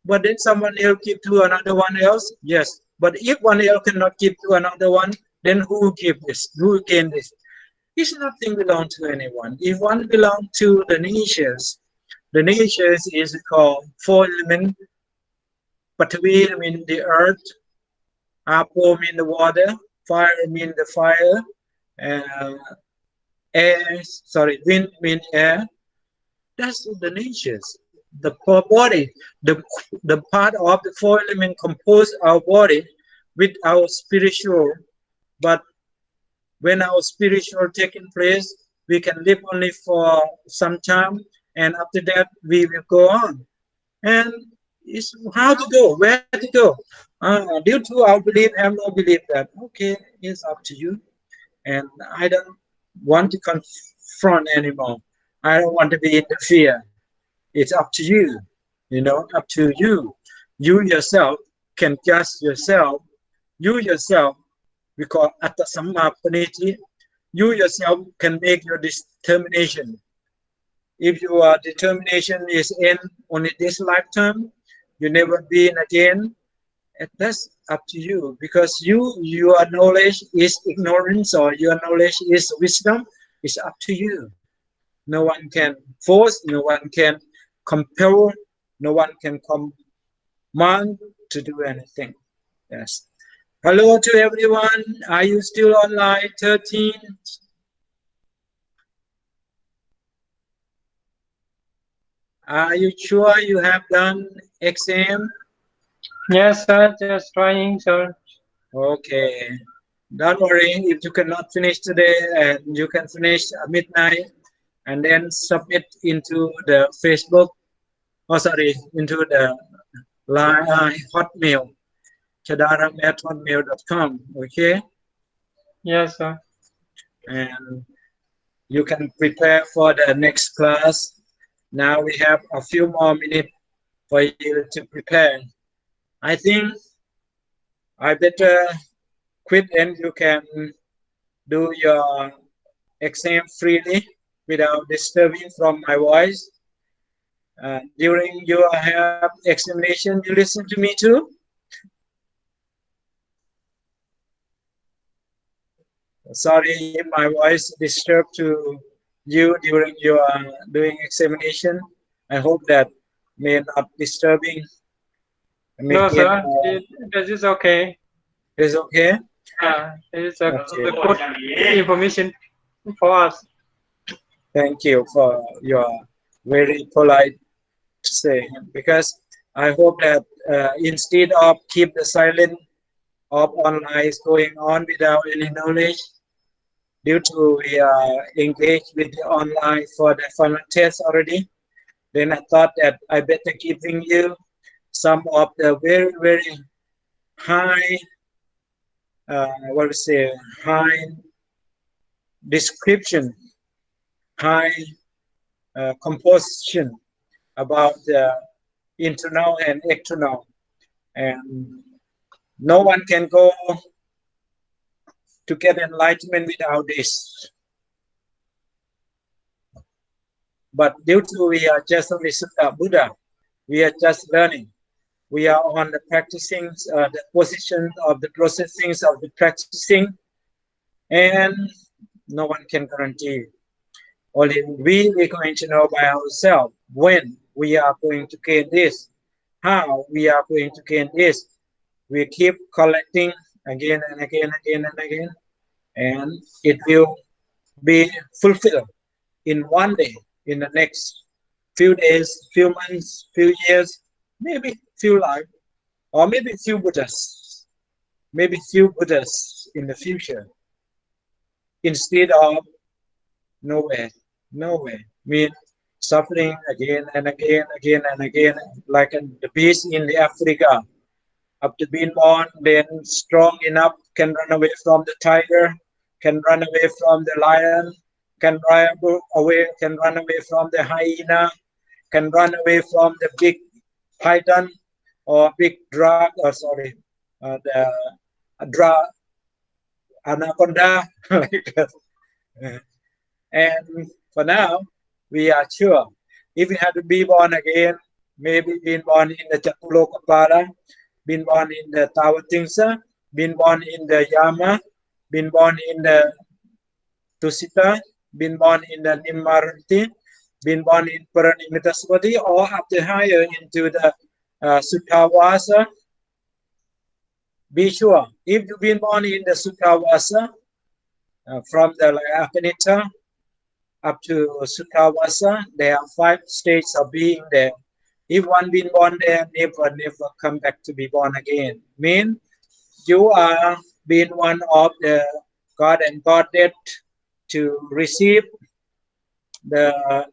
But then someone else give to another one else. Yes. But if one else cannot give to another one, then who give this? Who gain this? It's nothing belong to anyone. If one belong to the natures is called four element. Prithvi mean the earth, Apo mean the water, fire mean the fire, wind mean air. That's the natures. The body, the part of the four element compose our body with our spiritual. But when our spiritual taking place, we can live only for some time, and after that we will go on. And it's how to go, where to go. Due to our belief, have no belief that okay, it's up to you. And I don't want to confront anymore. I don't want to be interfere. It's up to you, up to you. You yourself can judge yourself. You yourself, we call atta samma paniti. You yourself can make your determination. If your determination is in only this lifetime, you never be in again. That's up to you, because your knowledge is ignorance or your knowledge is wisdom. It's up to you. No one can force, no one can compel, no one can command to do anything. Yes. Hello to everyone. Are you still online? 13. Are you sure you have done exam? Yes, sir. Just trying, sir. Okay. Don't worry if you cannot finish today, and you can finish at midnight and then submit into the Facebook. Oh, sorry, into the line Hotmail, chadaram@hotmail.com. Okay. Yes, sir. And you can prepare for the next class. Now we have a few more minutes for you to prepare. I think I better quit and you can do your exam freely without disturbing from my voice. During your have examination, you listen to me too. Sorry if my voice disturbed to you during your doing examination. I hope that may not disturbing. No, sir. This is okay. It's okay? It's a good information for us. Thank you for your very polite say, because I hope that instead of keep the silent of online is going on without any knowledge, due to we are engaged with the online for the final test already, then I thought that I better giving you some of the very, very high, high description, high composition about the internal and external, and no one can go to get enlightenment without this. But due to we are just only Buddha, we are just learning. We are on the practicing, the position of the processing of the practicing, and no one can guarantee. Only we are going to know by ourselves when we are going to gain this, how we are going to gain this. We keep collecting again and again, and it will be fulfilled in one day, in the next few days, few months, few years, maybe few lives, or maybe few Buddhas, in the future, instead of nowhere, mean suffering again and again, like the beast in the Africa. After being born, then strong enough, can run away from the tiger, can run away from the lion, can run away from the hyena, can run away from the big python or big anaconda. Like that. And for now, we are sure if we have to be born again, maybe being born in the Chaturokapala, been born in the Tawatingsa, been born in the Yama, been born in the Tusita, been born in the Nimmaranti, been born in Paranimitaswati, or up the higher into the Suttavasa. Be sure, if you've been born in the Suttavasa, from the Apanita up to Suttavasa, there are 5 states of being there. If one been born there, never come back to be born again. Mean you are being one of the God and Goddess to receive the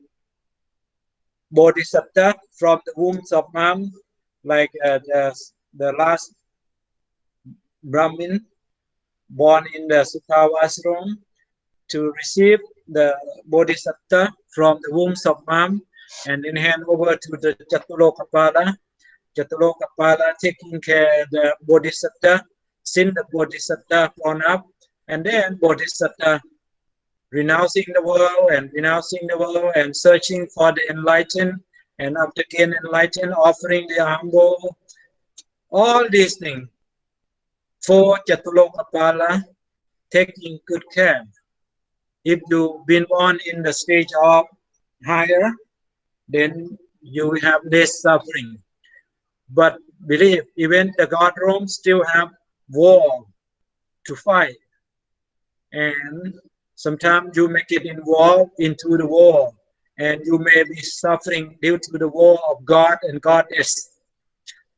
Bodhisattva from the wombs of mom, like the last Brahmin born in the Suttavasram, to receive the Bodhisattva from the wombs of mom, and then hand over to the Chaturokapala. Chaturokapala taking care of the Bodhisattva, since the Bodhisattva grown up, and then Bodhisattva renouncing the world and searching for the enlightened, and after getting enlightened, offering the humble, all these things for Chaturokapala, taking good care. If you've been born in the stage of higher, then you will have less suffering. But believe, even the God realm still have war to fight. And sometimes you may get involved into the war, and you may be suffering due to the war of God and Goddess.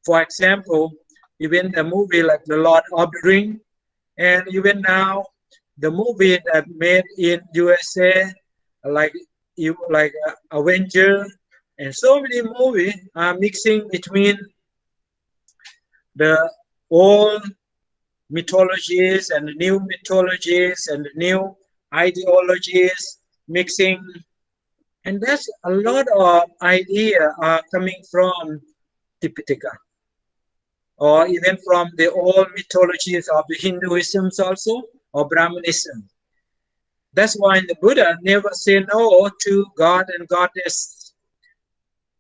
For example, even the movie like The Lord of the Rings, and even now the movie that made in USA, like Avenger, and so many movies are mixing between the old mythologies and the new mythologies and the new ideologies mixing, and there's a lot of ideas are coming from Tipitaka, or even from the old mythologies of the Hinduism also, or Brahmanism. That's why the Buddha never said no to God and Goddess.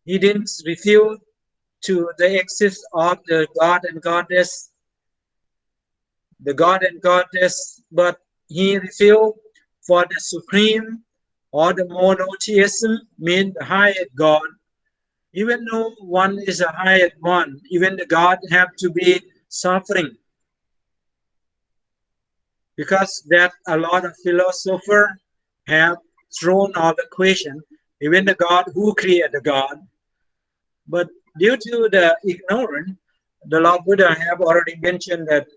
He didn't refuse to the existence of the God and Goddess, but he refused for the supreme or the monotheism, mean the highest God. Even though one is a highest one, even the God have to be suffering. Because that a lot of philosophers have thrown out the question, even the God, who created the God? But due to the ignorance, the Lord Buddha have already mentioned that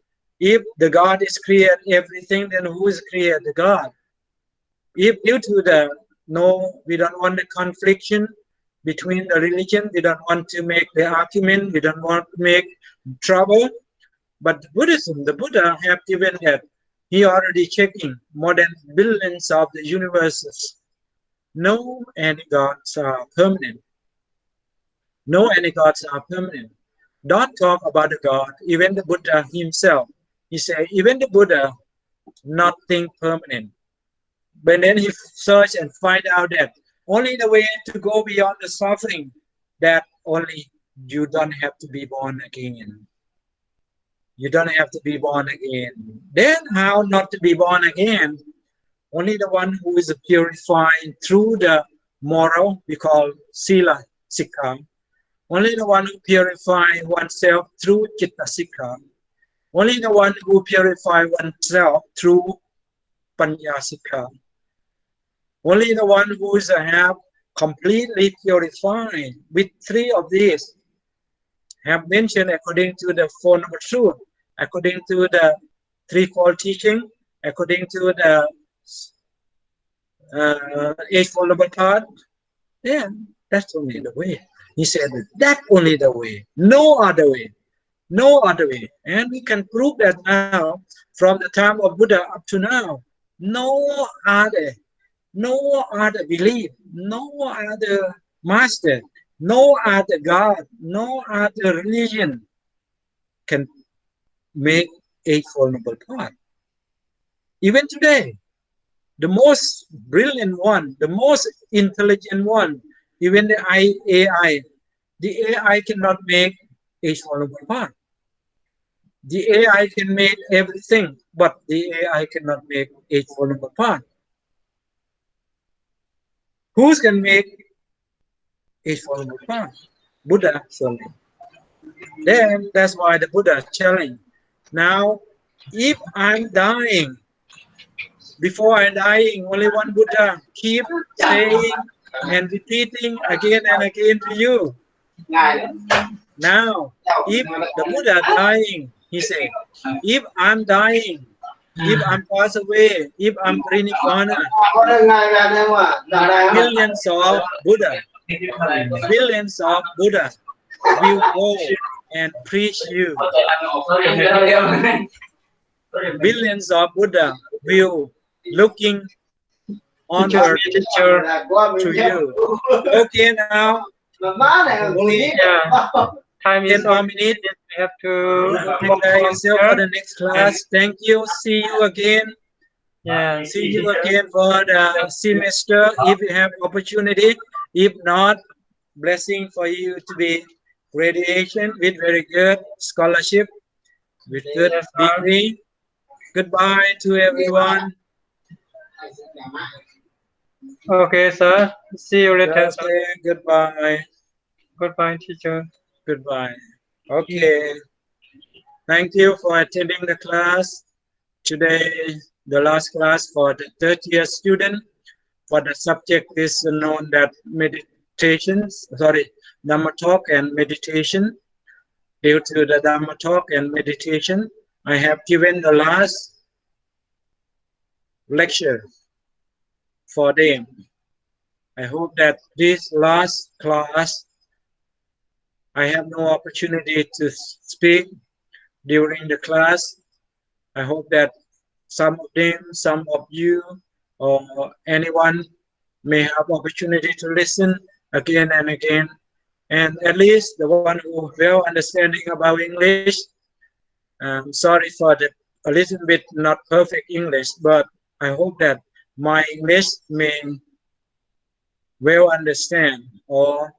if the God is created everything, then who is created the God? If due to the we don't want the conflict between the religion, we don't want to make the argument, we don't want to make trouble. But Buddhism, the Buddha have given that he already checking more than billions of the universes. No any gods are permanent. No any gods are permanent. Don't talk about the God. Even the Buddha himself, he said, even the Buddha, nothing permanent. But then he search and find out that only the way to go beyond the suffering, that only you don't have to be born again. You don't have to be born again. Then how not to be born again? Only the one who is purified through the moral, we call sila sikha. Only the one who purifies oneself through citta sikha. Only the one who purifies oneself through panya sikha. Only the one who is have completely purified with three of these have mentioned according to the Four Noble Truths, according to the threefold teaching, according to the Eightfold Noble Path. Yeah, that's only the way. He said that only the way, no other way, no other way. And we can prove that now from the time of Buddha up to now. No other belief, no other master, no other God, no other religion can make Eightfold Noble Path. Even today, the most brilliant one, the most intelligent one, even the AI cannot make Eightfold Noble Path. The AI can make everything, but the AI cannot make Eightfold Noble Path. Who can make Eightfold Noble Path? Buddha only. Then that's why the Buddha challenge. Now, if I'm dying, before I'm dying, only one Buddha keep saying and repeating again and again to you. Now, if the Buddha dying, he said, if I'm dying, if I'm passed away, if I'm Prinivana, millions of Buddha will go and preach you. Billions of Buddha will looking onward to you. Okay, now only time is 10 more minutes. We have to prepare yourself for the next class. Thank you. See you again. Yeah. See you again for the semester if you have opportunity. If not, blessing for you to be graduation with very good scholarship, with good degree. Goodbye to everyone. Okay, sir. See you later. Okay, goodbye. Goodbye, teacher. Goodbye. Okay. Thank you for attending the class. Today, the last class for the third year student. For the subject is known that Dhamma Talk and Meditation. Due to the Dhamma Talk and Meditation, I have given the last lecture for them. I hope that this last class, I have no opportunity to speak during the class. I hope that some of them, some of you, or anyone may have opportunity to listen again and again. And at least the one who well understanding about English, sorry for the a little bit not perfect English, but I hope that my English may well understand or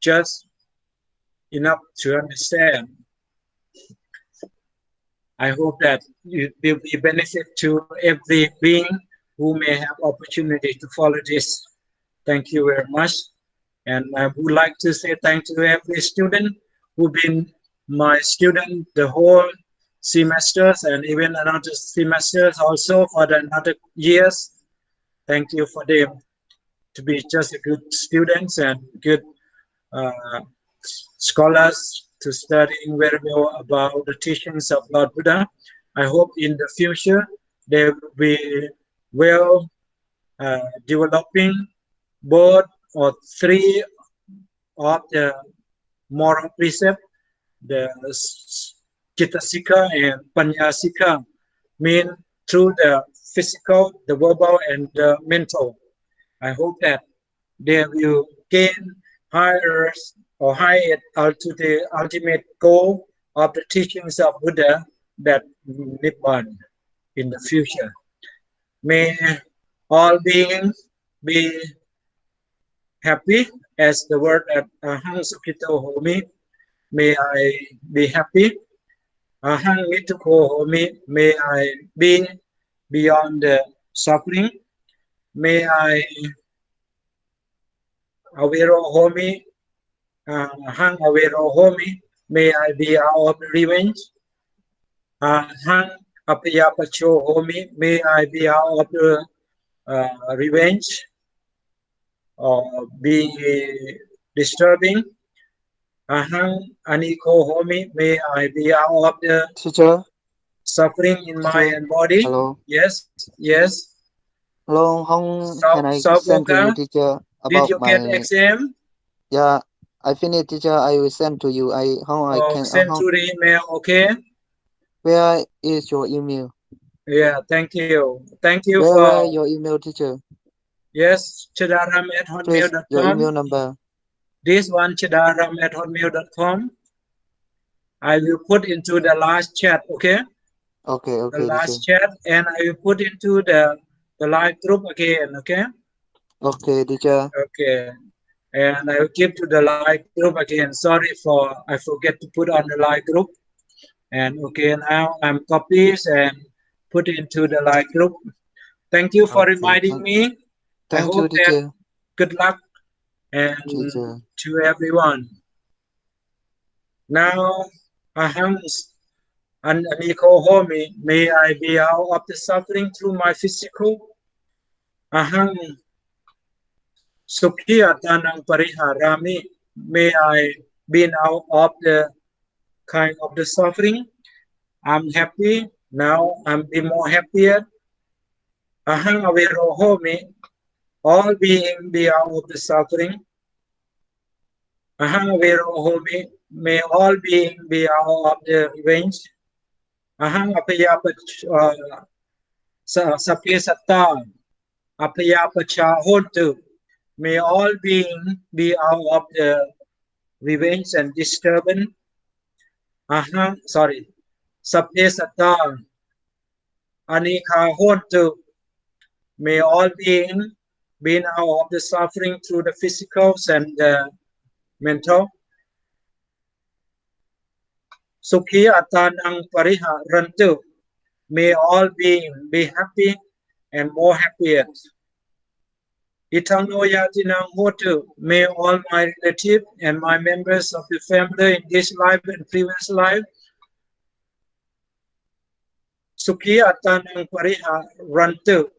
just enough to understand. I hope that it will be benefit to every being who may have opportunity to follow this. Thank you very much. And I would like to say thank you to every student who've been my student the whole semesters and even another semesters also for the another years. Thank you for them to be just a good students and good scholars to studying very well about the teachings of Lord Buddha. I hope in the future they will be well developing both or three of the moral precept, the Chitasika and Panyasika, mean through the physical, the verbal, and the mental. I hope that they will gain higher or higher to the ultimate goal of the teachings of Buddha, that Nibbana in the future. May all beings be happy, as the word at Ahang Sukito Homi. May I be happy. Ahang Mituko Homi. May I be beyond the suffering. May I Awero Homi. Ahang Awero Homi. May I be out of revenge. Ahang Apayapacho Homi. May I be out of the revenge or be disturbing. Ahang Aniko Homi, may I be out of the teacher suffering in mind and body. Hello. Yes, yes. Hello, how can I send to you, teacher, about did you my get exam? Yeah, I finished, teacher. I will send to you. I can send to the email, okay? Where is your email? Yeah, thank you. Thank you Where your email, teacher? Yes, chadaram@hotmail.com. Your email number. This one, chadaram@hotmail.com. I will put into the last chat, okay? Okay, the last teacher. chat, and I will put into the live group again, okay? Okay, teacher. Okay, and I will keep to the live group again. Sorry for I forget to put on the live group. And okay, now I'm copies and put into the live group. Thank you for reminding me. I hope you, teacher. that good luck and teacher. to everyone. Now, Aham and Aniko Homi, may I be out of the suffering through my physical. Aham Sukhiya Tanang Pariharami, may I be out of the kind of the suffering. I'm happy now. I'm be more happier. Ahang Avero Homi, all being be out of the suffering. Ahang Avero Homi, may all being be out of the revenge. Ahang Apayapa Sapya Satta, Apayapacha Hontu, may all being be out of the revenge and disturbance. Ahang, sorry, Sapya Satta, Anika Hontu, may all being out of the suffering through the physicals and the mental. Sukhi Atanang Pariha Rantu, may all being be happy and more happier. Itano Yatinang Hotu, may all my relatives and my members of the family in this life and previous life. Sukhi Atanang Pariha Rantu,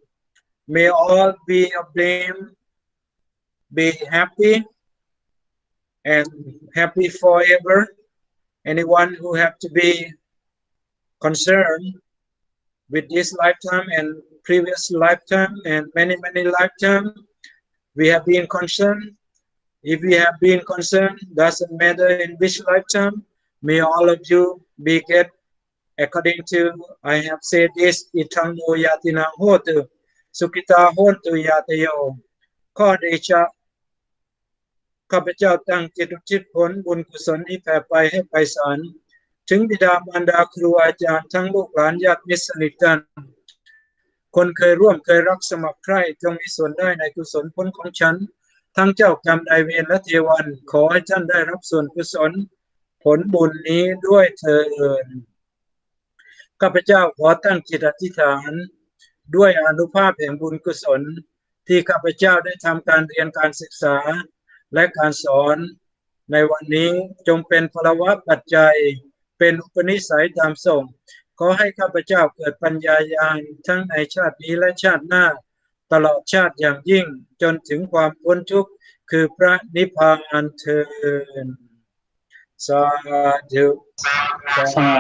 may all be of them be happy and happy forever. Anyone who have to be concerned with this lifetime and previous lifetime and many lifetimes, we have been concerned. If we have been concerned, doesn't matter in which lifetime, may all of you be get according to I have said this, Itang no yatina hotu, Sukita hontu yatayo, Kodecha ข้าพเจ้าตั้งจิตอุทิศผลบุญกุศลนี้แผ่ไปให้ไพศาลถึงบิดามารดาครูอาจารย์ทั้งลูกหลานญาติมิตรสนิทกันคนเคยร่วมเคยรักสมัครใคร่จงมีส่วนได้ในกุศลผลของฉันทั้งเจ้ากรรมนายเวรและเทวันขอให้ท่านได้รับส่วนกุศลผลบุญนี้ด้วยเถิดข้าพเจ้าขอตั้งจิตอธิษฐานด้วยอานุภาพแห่งบุญกุศลที่ข้าพเจ้าได้ทำการเรียนการศึกษาและการสอนในวันนี้จงเป็นพลวะปัจจัยเป็นอุปนิสัยตามส่งขอให้ข้าพเจ้าเกิดปัญญาญาณทั้งในชาตินี้และชาติหน้าตลอดชาติอย่างยิ่งจนถึงความพ้นทุกข์คือพระนิพพานเถิดสาธุสา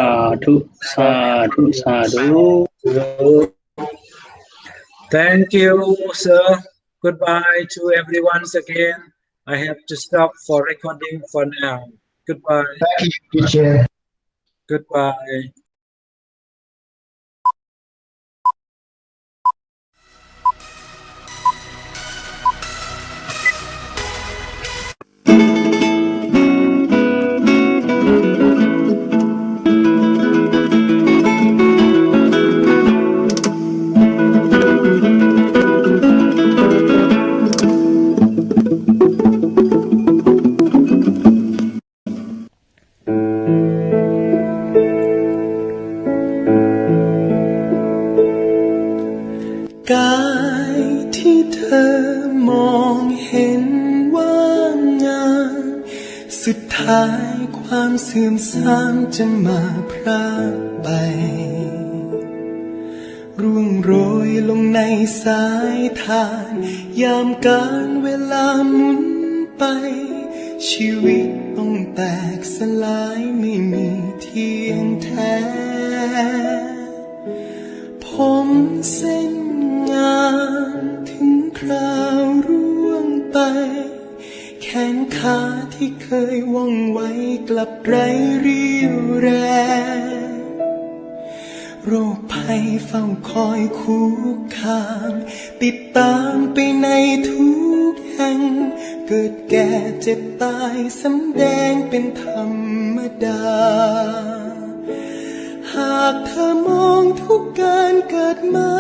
ธุสาธุสาธุ Thank you, sir. Goodbye to everyone again. I have to stop for recording for now. Goodbye. Thank you, teacher. Goodbye.กายที่เธอมองเห็นว่างามสุดท้ายความเสื่อมทรามจะมาพรากไปร่วงโรยลงในสายทานยามการเวลาหมุนไปชีวิตต้องแตกสลายไม่มีเที่ยงแท้ผมเส้นงามถึงคราวร่วงไปแขนขาที่เคยว่องไวกลับไร้เรี่ยวแรงโรคภัยเฝ้าคอยคุกคามติดตามไปในทุกแห่งเกิดแก่เจ็บตายสำแดงเป็นธรรมดาหากเธอมองทุกการเกิดมา